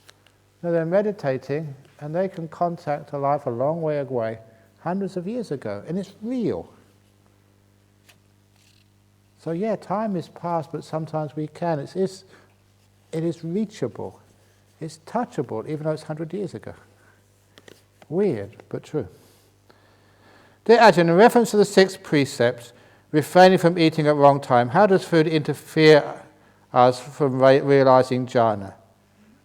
They're meditating, and they can contact a life a long way away, hundreds of years ago, and it's real. So yeah, time is past, but sometimes we can. It is reachable. It's touchable, even though it's 100 years ago. Weird, but true. Dear Ajahn, in reference to the 6th precept, refraining from eating at wrong time, how does food interfere us from realizing jhana?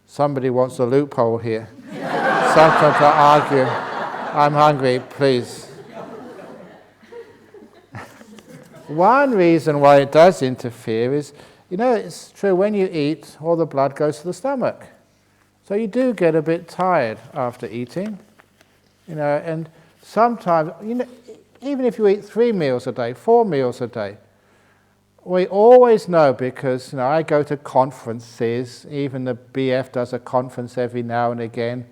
Somebody wants a loophole here. Sometimes I argue, I'm hungry, please. One reason why it does interfere is, it's true, when you eat, all the blood goes to the stomach. So you do get a bit tired after eating, and sometimes, even if you eat 3 meals a day, 4 meals a day, we always know, because I go to conferences, even the BF does a conference every now and again,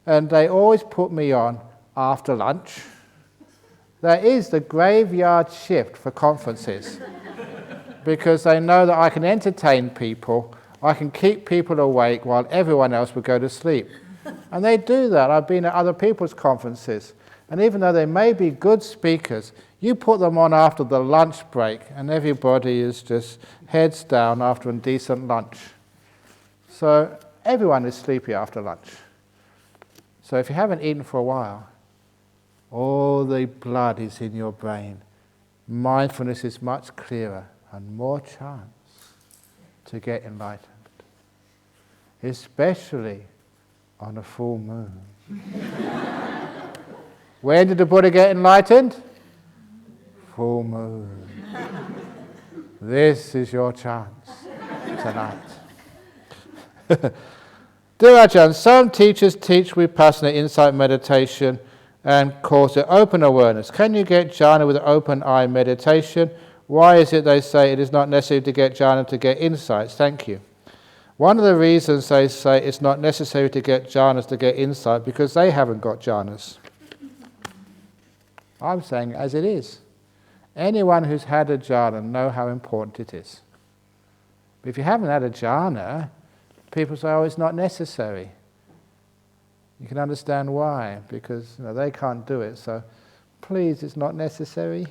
and they always put me on after lunch. That is the graveyard shift for conferences, because they know that I can entertain people, I can keep people awake while everyone else would go to sleep. And they do that. I've been at other people's conferences, and even though they may be good speakers, you put them on after the lunch break, and everybody is just heads down after a decent lunch. So everyone is sleepy after lunch. So if you haven't eaten for a while, all the blood is in your brain. Mindfulness is much clearer and more chance to get enlightened, especially on a full moon. When did the Buddha get enlightened? Full moon. This is your chance tonight. Dear Ajahn, some teachers teach vipassana insight meditation and cause it open awareness. Can you get jhana with open eye meditation? Why is it they say it is not necessary to get jhana to get insights? Thank you. One of the reasons they say it's not necessary to get jhanas to get insight because they haven't got jhanas. I'm saying as it is. Anyone who's had a jhana know how important it is. But if you haven't had a jhana, people say, oh, it's not necessary. You can understand why, because they can't do it, so please, it's not necessary.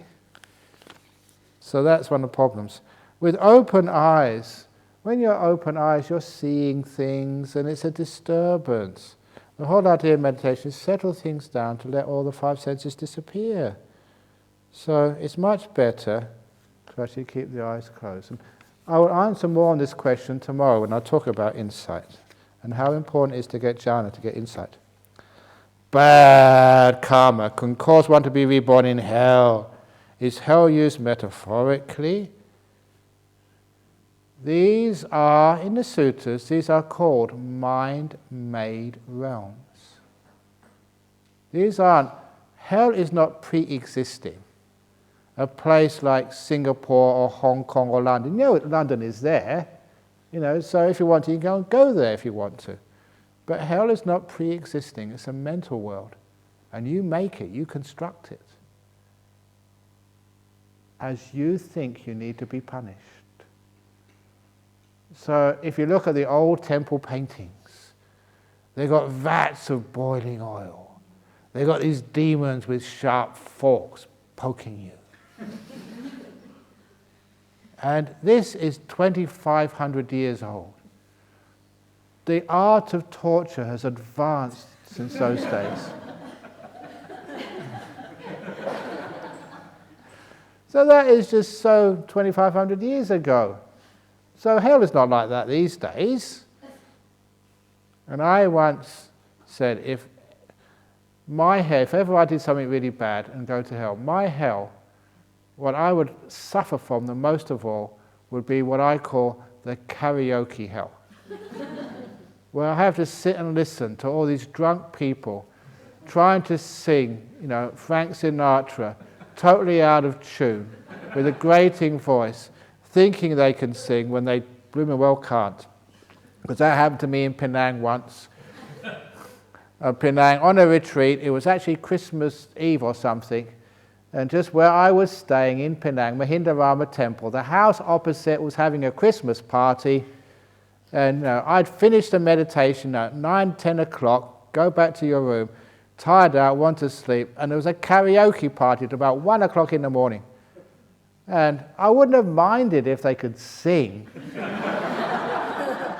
So that's one of the problems. With open eyes, when you're open eyes, you're seeing things, and it's a disturbance. The whole idea of meditation is settle things down to let all the 5 senses disappear. So it's much better to actually keep the eyes closed. And I will answer more on this question tomorrow when I talk about insight and how important it is to get jhana, to get insight. Bad karma can cause one to be reborn in hell. Is hell used metaphorically? These are, in the sutras, these are called mind-made realms. These aren't, hell is not pre-existing. A place like Singapore or Hong Kong or London, you know London is there, so if you want to, you can go there if you want to. But hell is not pre-existing, it's a mental world. And you make it, you construct it. As you think you need to be punished. So if you look at the old temple paintings, they've got vats of boiling oil. They've got these demons with sharp forks poking you. And this is 2,500 years old. The art of torture has advanced since those days. So that is just so 2,500 years ago. So hell is not like that these days. And I once said, if ever I did something really bad and go to hell, my hell, what I would suffer from the most of all would be what I call the karaoke hell. Where I have to sit and listen to all these drunk people trying to sing, Frank Sinatra, totally out of tune, with a grating voice, thinking they can sing when they blooming well can't. Because that happened to me in Penang once. Penang, on a retreat, it was actually Christmas Eve or something, and just where I was staying in Penang, Mahindarama Temple, the house opposite was having a Christmas party, and I'd finished the meditation at 9, 10 o'clock, go back to your room, tired out, want to sleep, and there was a karaoke party at about 1 o'clock in the morning. And I wouldn't have minded if they could sing.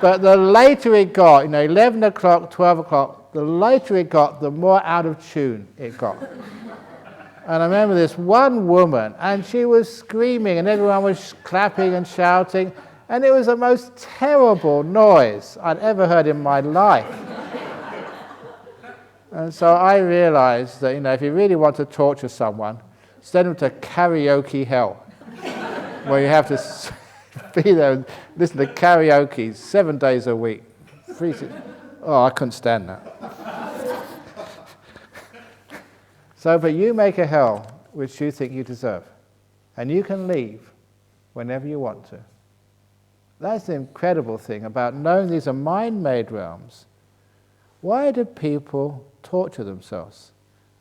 But the later it got, 11 o'clock, 12 o'clock, the later it got, the more out of tune it got. And I remember this one woman, and she was screaming, and everyone was clapping and shouting, and it was the most terrible noise I'd ever heard in my life. And so I realized that, if you really want to torture someone, send them to karaoke hell, where you have to be there and listen to karaoke 7 days a week. Oh, I couldn't stand that. But you make a hell which you think you deserve, and you can leave whenever you want to. That's the incredible thing about knowing these are mind-made realms. Why do people torture themselves?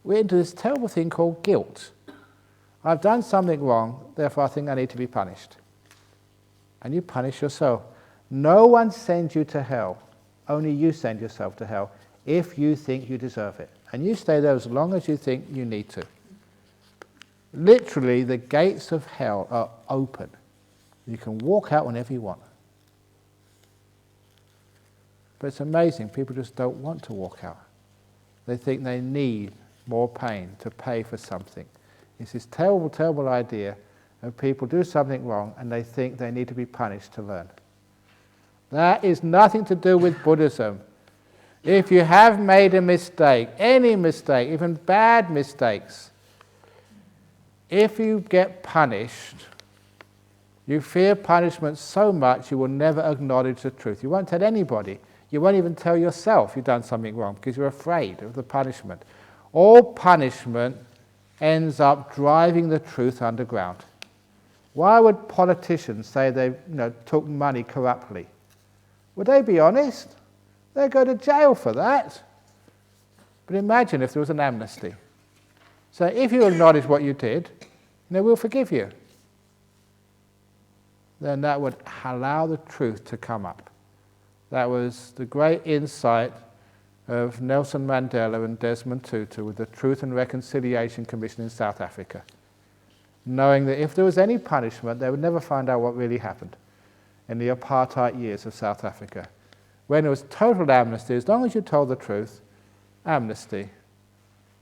We're into this terrible thing called guilt. I've done something wrong, therefore I think I need to be punished. And you punish yourself. No one sends you to hell. Only you send yourself to hell if you think you deserve it. And you stay there as long as you think you need to. Literally, the gates of hell are open. You can walk out whenever you want. But it's amazing, people just don't want to walk out. They think they need more pain to pay for something. It's this terrible, terrible idea of people do something wrong and they think they need to be punished to learn. That is nothing to do with Buddhism. If you have made a mistake, any mistake, even bad mistakes, if you get punished, you fear punishment so much you will never acknowledge the truth. You won't tell anybody. You won't even tell yourself you've done something wrong because you're afraid of the punishment. All punishment ends up driving the truth underground. Why would politicians say they took money corruptly? Would they be honest? They'd go to jail for that. But imagine if there was an amnesty. So if you acknowledge what you did, we'll forgive you. Then that would allow the truth to come up. That was the great insight of Nelson Mandela and Desmond Tutu with the Truth and Reconciliation Commission in South Africa. Knowing that if there was any punishment, they would never find out what really happened in the apartheid years of South Africa. When it was total amnesty, as long as you told the truth, amnesty,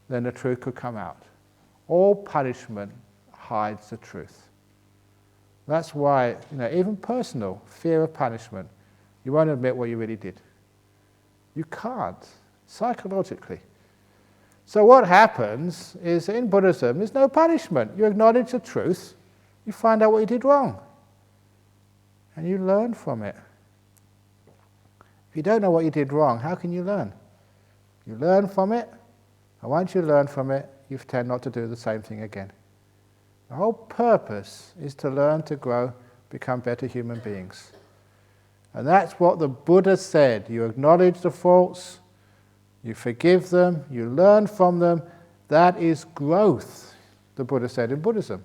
then the truth could come out. All punishment hides the truth. That's why, even personal fear of punishment, you won't admit what you really did. You can't, psychologically. So what happens is, in Buddhism, there's no punishment. You acknowledge the truth, you find out what you did wrong. and you learn from it. If you don't know what you did wrong, how can you learn? You learn from it, and once you learn from it, you tend not to do the same thing again. The whole purpose is to learn, to grow, become better human beings. And that's what the Buddha said. You acknowledge the faults, you forgive them, you learn from them. That is growth, the Buddha said in Buddhism.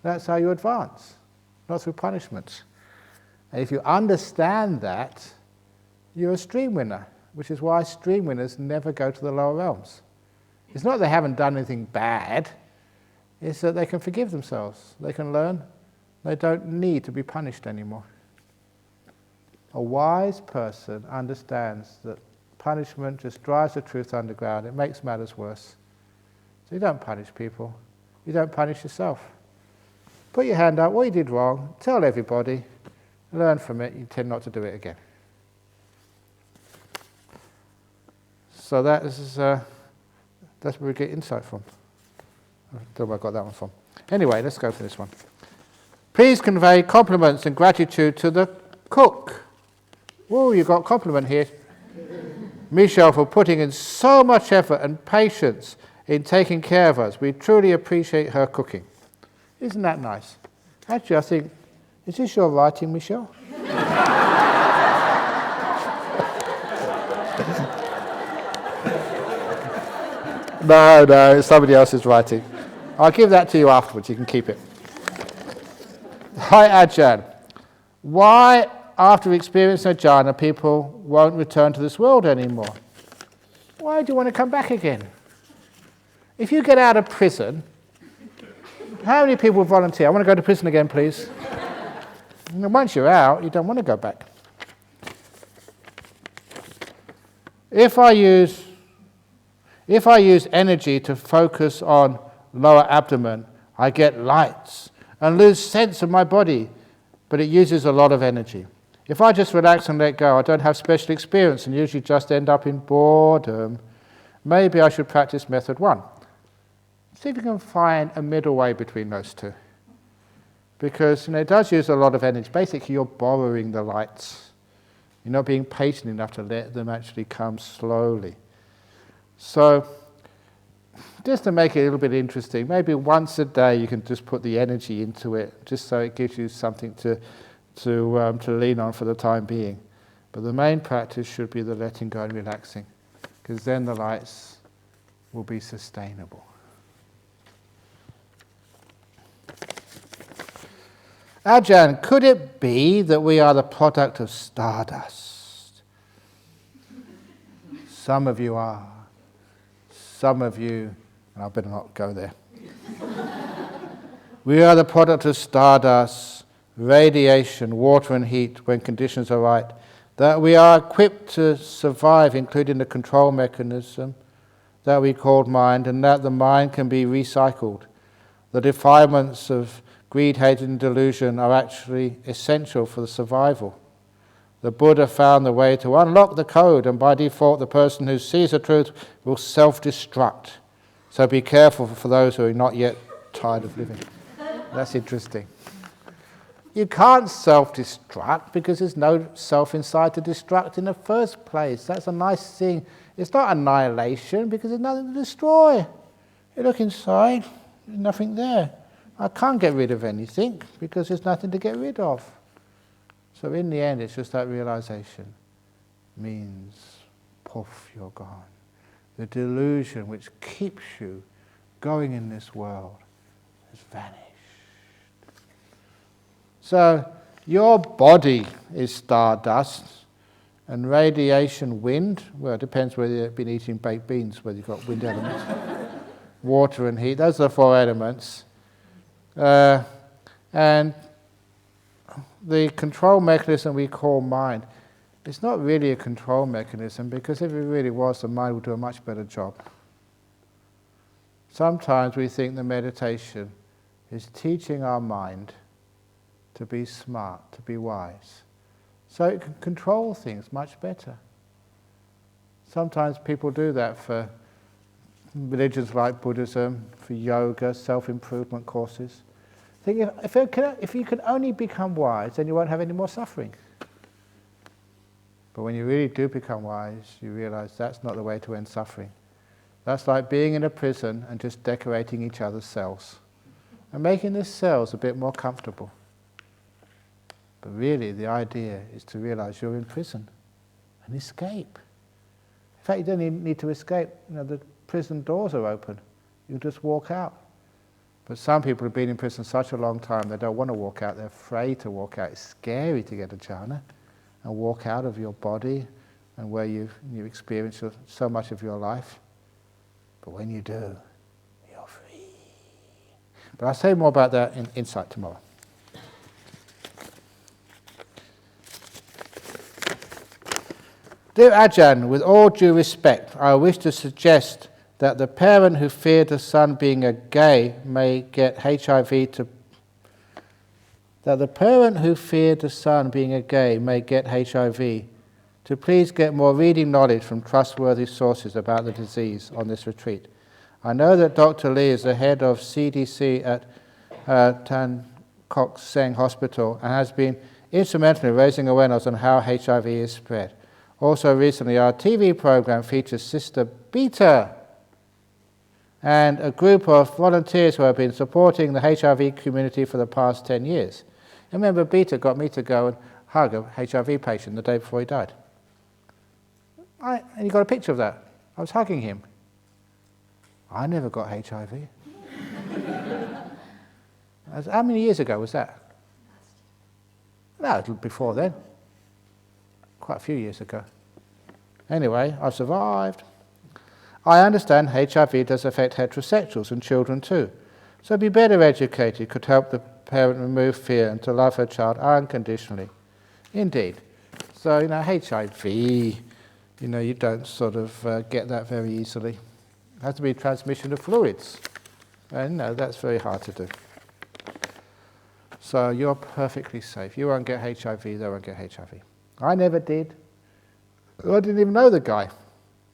That's how you advance, not through punishments. And if you understand that, you're a stream winner, which is why stream winners never go to the lower realms. It's not that they haven't done anything bad, it's that they can forgive themselves, they can learn, they don't need to be punished anymore. A wise person understands that punishment just drives the truth underground, it makes matters worse. So you don't punish people, you don't punish yourself. Put your hand up, what you did wrong, tell everybody, learn from it, you tend not to do it again. So that's where we get insight from. I don't know where I got that one from. Anyway, let's go for this one. Please convey compliments and gratitude to the cook. Oh, you got a compliment here. Michelle, for putting in so much effort and patience in taking care of us. We truly appreciate her cooking. Isn't that nice? Actually, I think, is this your writing, Michelle? No, it's somebody else's writing. I'll give that to you afterwards, you can keep it. Hi, Ajahn. Why, after experiencing jhana, people won't return to this world anymore? Why do you want to come back again? If you get out of prison, how many people volunteer? I want to go to prison again, please. And once you're out, you don't want to go back. If I use energy to focus on lower abdomen, I get lights and lose sense of my body, but it uses a lot of energy. If I just relax and let go, I don't have special experience and usually just end up in boredom. Maybe I should practice method 1. See if you can find a middle way between those two. Because it does use a lot of energy. Basically, you're borrowing the lights. You're not being patient enough to let them actually come slowly. So, just to make it a little bit interesting, maybe once a day you can just put the energy into it, just so it gives you something to lean on for the time being. But the main practice should be the letting go and relaxing, because then the lights will be sustainable. Ajahn, could it be that we are the product of stardust? Some of you are. Some of you, and I better not go there. We are the product of stardust, radiation, water and heat when conditions are right. That we are equipped to survive, including the control mechanism that we call mind, and that the mind can be recycled. The defilements of greed, hatred and delusion are actually essential for the survival. The Buddha found the way to unlock the code, and by default the person who sees the truth will self-destruct. So be careful for those who are not yet tired of living. That's interesting. You can't self-destruct because there's no self inside to destruct in the first place. That's a nice thing. It's not annihilation because there's nothing to destroy. You look inside, there's nothing there. I can't get rid of anything because there's nothing to get rid of. So in the end, it's just that realization means, poof, you're gone. The delusion which keeps you going in this world has vanished. So your body is stardust and radiation, wind. Well, it depends whether you've been eating baked beans, whether you've got wind elements. Water and heat, those are the 4 elements. And the control mechanism we call mind, it's not really a control mechanism, because if it really was, the mind would do a much better job. Sometimes we think the meditation is teaching our mind to be smart, to be wise, so it can control things much better. Sometimes people do that for religions like Buddhism, for yoga, self-improvement courses. Think if you can only become wise, then you won't have any more suffering. But when you really do become wise, you realize that's not the way to end suffering. That's like being in a prison and just decorating each other's cells and making the cells a bit more comfortable. But really, the idea is to realize you're in prison and escape. In fact, you don't even need to escape. The prison doors are open. You can just walk out. But some people have been in prison such a long time, they don't want to walk out. They're afraid to walk out. It's scary to get a jhana and walk out of your body and where you've experienced so much of your life. But when you do, you're free. But I'll say more about that in Insight tomorrow. Dear Ajahn, with all due respect, I wish to suggest that the parent who feared the son being a gay may get HIV to please get more reading knowledge from trustworthy sources about the disease on this retreat. I know that Dr. Lee is the head of CDC at tanhakkhayo Hospital and has been instrumental in raising awareness on how HIV is spread. Also recently, our TV program features Sister Beta and a group of volunteers who have been supporting the HIV community for the past 10 years. I remember Beta got me to go and hug a HIV patient the day before he died. And you got a picture of that. I was hugging him. I never got HIV. How many years ago was that? No, before then. Quite a few years ago. Anyway, I survived. I understand HIV does affect heterosexuals and children too. So be better educated could help the parent remove fear and to love her child unconditionally. Indeed. So, HIV, you don't sort of get that very easily. It has to be transmission of fluids. And that's very hard to do. So you're perfectly safe. You won't get HIV, they won't get HIV. I never did. I didn't even know the guy.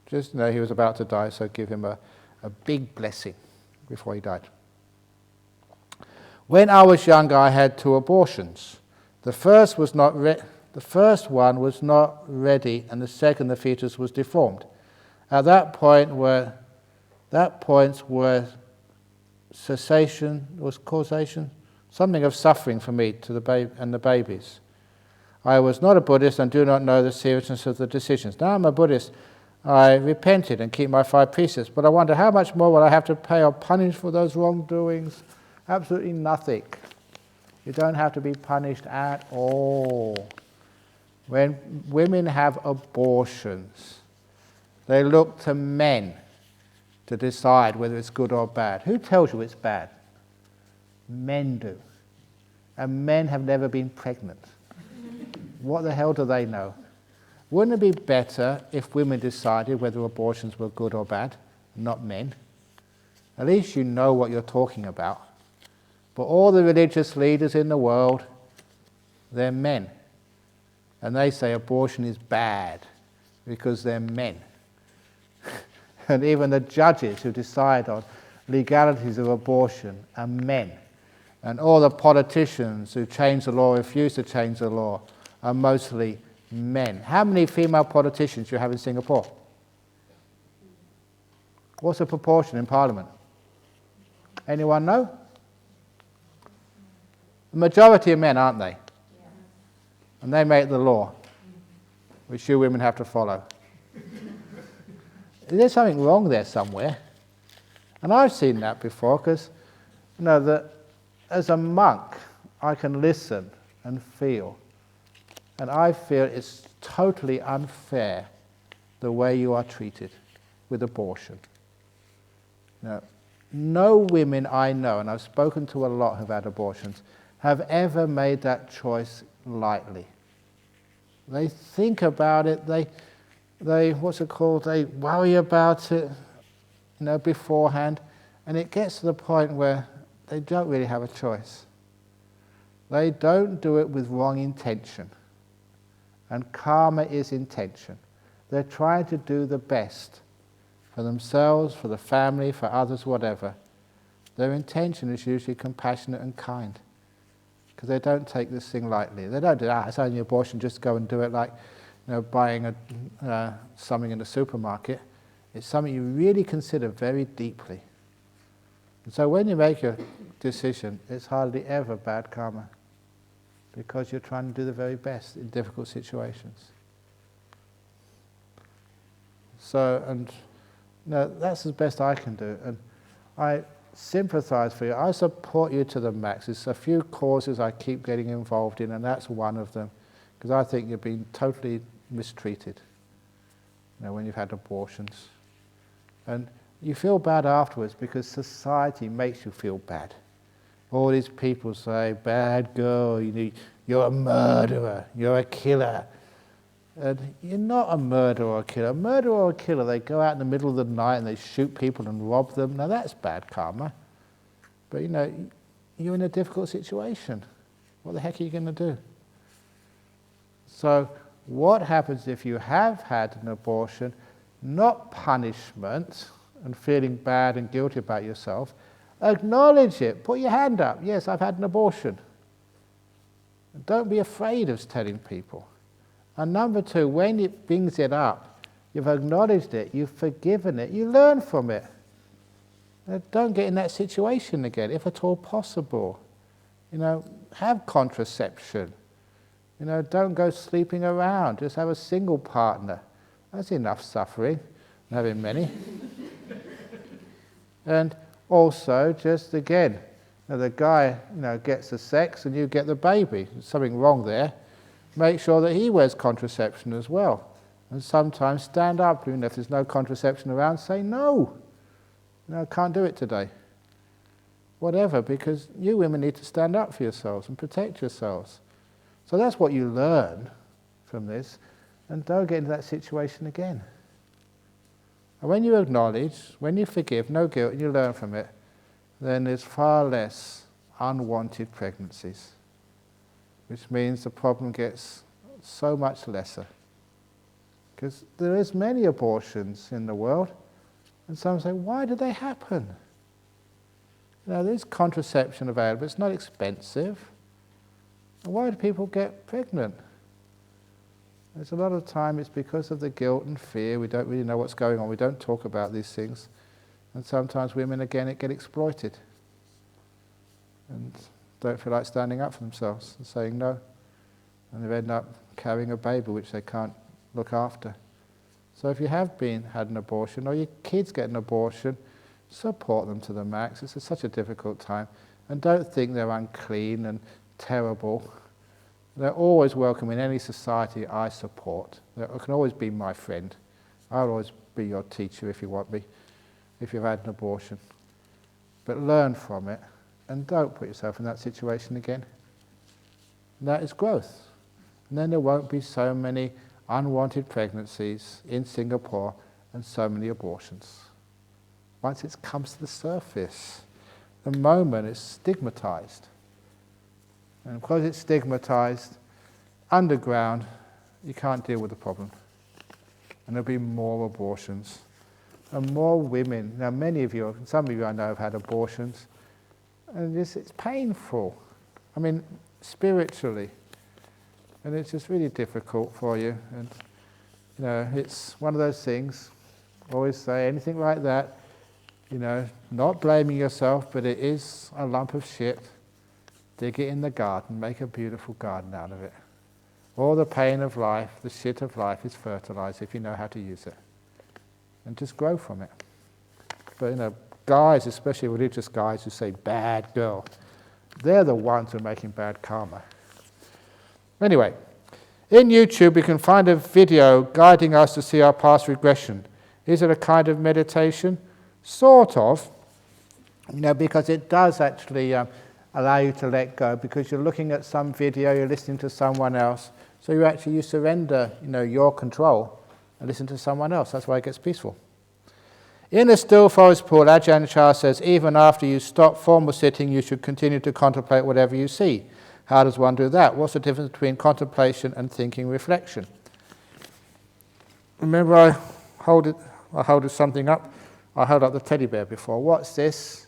Just know he was about to die, so give him a big blessing before he died. When I was younger, I had 2 abortions. The first one was not ready, and the second, the fetus was deformed. At that point were cessation, was causation, something of suffering for me to the baby and the babies. I was not a Buddhist and do not know the seriousness of the decisions. Now I'm a Buddhist. I repented and keep my 5 precepts, but I wonder how much more will I have to pay or punish for those wrongdoings? Absolutely nothing. You don't have to be punished at all. When women have abortions, they look to men to decide whether it's good or bad. Who tells you it's bad? Men do. And men have never been pregnant. What the hell do they know? Wouldn't it be better if women decided whether abortions were good or bad, not men? At least you know what you're talking about. But all the religious leaders in the world, they're men. And they say abortion is bad because they're men. And even the judges who decide on legalities of abortion are men. And all the politicians who change the law, refuse to change the law, are mostly men. How many female politicians do you have in Singapore? What's the proportion in Parliament? Anyone know? The majority are men, aren't they? Yeah. And they make the law, which you women have to follow. There's something wrong there somewhere. And I've seen that before, because that as a monk, I can listen and feel. And I feel it's totally unfair the way you are treated with abortion. Now, no women I know, and I've spoken to a lot who've had abortions, have ever made that choice lightly. They think about it, they what's it called, they worry about it, beforehand, and it gets to the point where they don't really have a choice. They don't do it with wrong intention. And karma is intention. They're trying to do the best for themselves, for the family, for others, whatever. their intention is usually compassionate and kind, because they don't take this thing lightly. They don't do, it's only abortion, just go and do it like buying something in the supermarket. It's something you really consider very deeply. And so when you make your decision, it's hardly ever bad karma, because you're trying to do the very best in difficult situations. So, and that's as best I can do. And I sympathize for you. I support you to the max. There's a few causes I keep getting involved in, and that's one of them, because I think you're being totally mistreated when you've had abortions. And you feel bad afterwards because society makes you feel bad. All these people say, bad girl, you're a murderer, you're a killer. And you're not a murderer or a killer. A murderer or a killer, they go out in the middle of the night and they shoot people and rob them. Now that's bad karma. But you're in a difficult situation. What the heck are you going to do? So what happens if you have had an abortion? Not punishment and feeling bad and guilty about yourself. Acknowledge it. Put your hand up. Yes, I've had an abortion. And don't be afraid of telling people. And number two, when it brings it up, you've acknowledged it, you've forgiven it, you learn from it. Don't get in that situation again, if at all possible. Have contraception. Don't go sleeping around. Just have a single partner. That's enough suffering, having many. And also, just again, the guy gets the sex and you get the baby. There's something wrong there. Make sure that he wears contraception as well. And sometimes stand up, even if there's no contraception around, say no. No, I can't do it today. Whatever, because you women need to stand up for yourselves and protect yourselves. So that's what you learn from this, and don't get into that situation again. And when you acknowledge, when you forgive, no guilt, and you learn from it, then there's far less unwanted pregnancies, which means the problem gets so much lesser. Because there is many abortions in the world, and some say, why do they happen? There's contraception available, it's not expensive. And why do people get pregnant? There's a lot of time it's because of the guilt and fear. We don't really know what's going on. We don't talk about these things. And sometimes women, again, get exploited and don't feel like standing up for themselves and saying no. And they end up carrying a baby which they can't look after. So if you have had an abortion, or your kids get an abortion, support them to the max. It's such a difficult time. And don't think they're unclean and terrible. They're always welcome in any society I support. They can always be my friend. I'll always be your teacher if you want me, if you've had an abortion. But learn from it, and don't put yourself in that situation again. And that is growth. And then there won't be so many unwanted pregnancies in Singapore and so many abortions. Once it comes to the surface, the moment it's stigmatized. And because it's stigmatized, underground, you can't deal with the problem. And there'll be more abortions. And more women. Now many of you, some of you I know have had abortions. And it's painful. I mean, spiritually. And it's just really difficult for you. And, it's one of those things, always say anything like that, not blaming yourself, but it is a lump of shit. Dig it in the garden, make a beautiful garden out of it. All the pain of life, the shit of life is fertilizer if you know how to use it. And just grow from it. But guys, especially religious guys who say bad girl, they're the ones who are making bad karma. Anyway, in YouTube we can find a video guiding us to see our past regression. Is it a kind of meditation? Sort of, because it does actually allow you to let go, because you're looking at some video, you're listening to someone else, so you surrender, your control and listen to someone else. That's why it gets peaceful. In a still forest pool, Ajahn says, even after you stop formal sitting, you should continue to contemplate whatever you see. How does one do that? What's the difference between contemplation and thinking reflection? Remember I held something up? I held up the teddy bear before. What's this?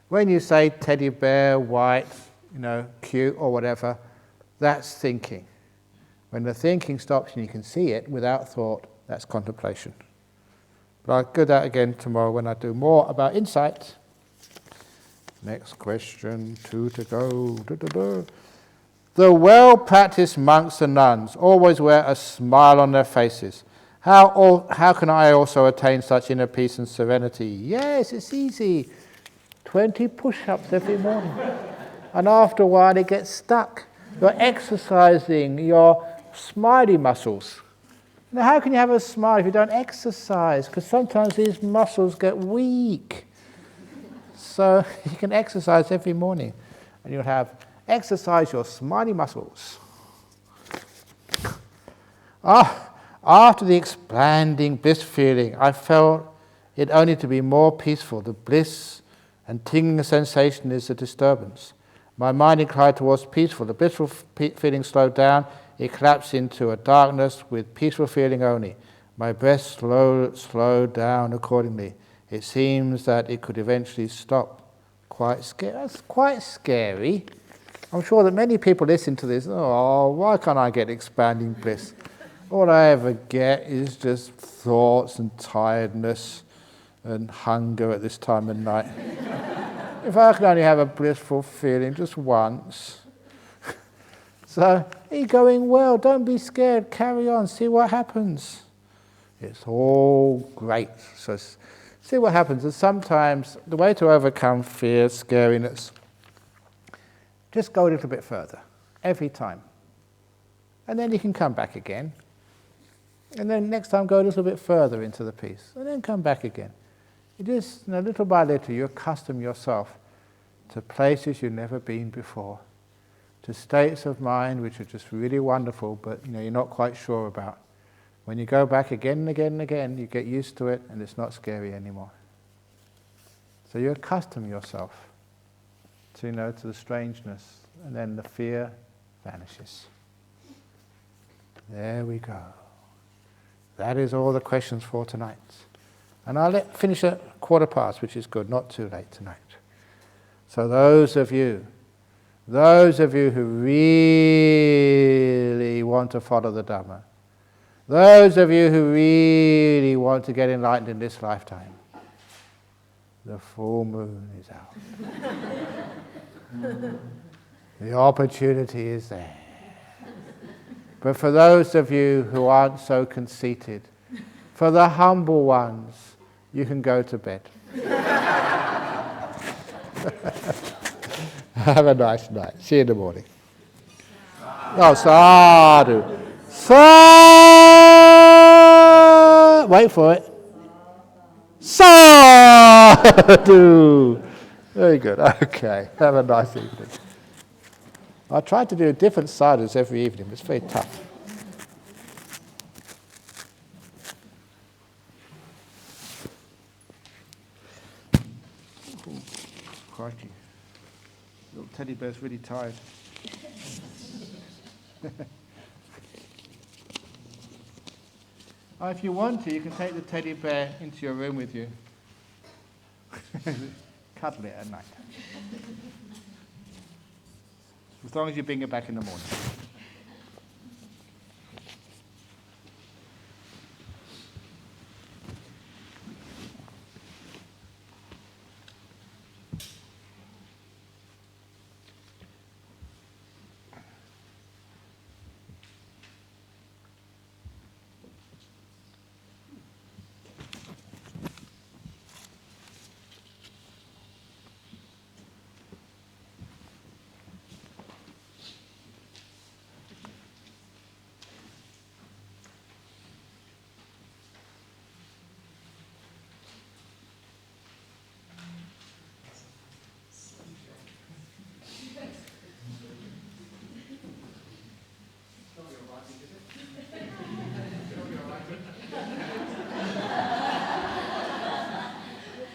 When you say teddy bear, white, cute or whatever, that's thinking. When the thinking stops and you can see it without thought, that's contemplation. But I'll do that again tomorrow when I do more about insight. Next question, 2 to go. The well-practiced monks and nuns always wear a smile on their faces. How can I also attain such inner peace and serenity? Yes, it's easy. 20 push-ups every morning. And after a while it gets stuck. You're exercising your smiley muscles. Now, how can you have a smile if you don't exercise? Because sometimes these muscles get weak. So you can exercise every morning. And you'll have exercise your smiley muscles. After the expanding bliss feeling, I felt it only to be more peaceful. The bliss and tingling sensation is a disturbance. My mind inclined towards peaceful. The blissful feeling slowed down. It collapsed into a darkness with peaceful feeling only. My breath slowed down accordingly. It seems that it could eventually stop. Quite scary. That's quite scary. I'm sure that many people listen to this. Oh, why can't I get expanding bliss? All I ever get is just thoughts and tiredness and hunger at this time of night. If I can only have a blissful feeling just once. So, you're going well, don't be scared, carry on, see what happens. It's all great. So see what happens. And sometimes the way to overcome fear, scariness, just go a little bit further, every time. And then you can come back again. And then next time go a little bit further into the peace. And then come back again. You just, little by little, you accustom yourself to places you've never been before. To states of mind which are just really wonderful, but you're not quite sure about. When you go back again and again and again, you get used to it and it's not scary anymore. So you accustom yourself to the strangeness, and then the fear vanishes. There we go. That is all the questions for tonight. And I'll finish at 1:15, which is good, not too late tonight. So those of you who really want to follow the Dhamma, those of you who really want to get enlightened in this lifetime, the full moon is out. The opportunity is there. But for those of you who aren't so conceited, for the humble ones, you can go to bed. Have a nice night. See you in the morning. Oh, sadhu. Wait for it. Sadhu. Very good. Okay. Have a nice evening. I try to do different sadhus every evening, but it's very tough. Oh, crikey. Little teddy bear's really tired. If you want to, you can take the teddy bear into your room with you. Cuddle it at night. As long as you bring it back in the morning.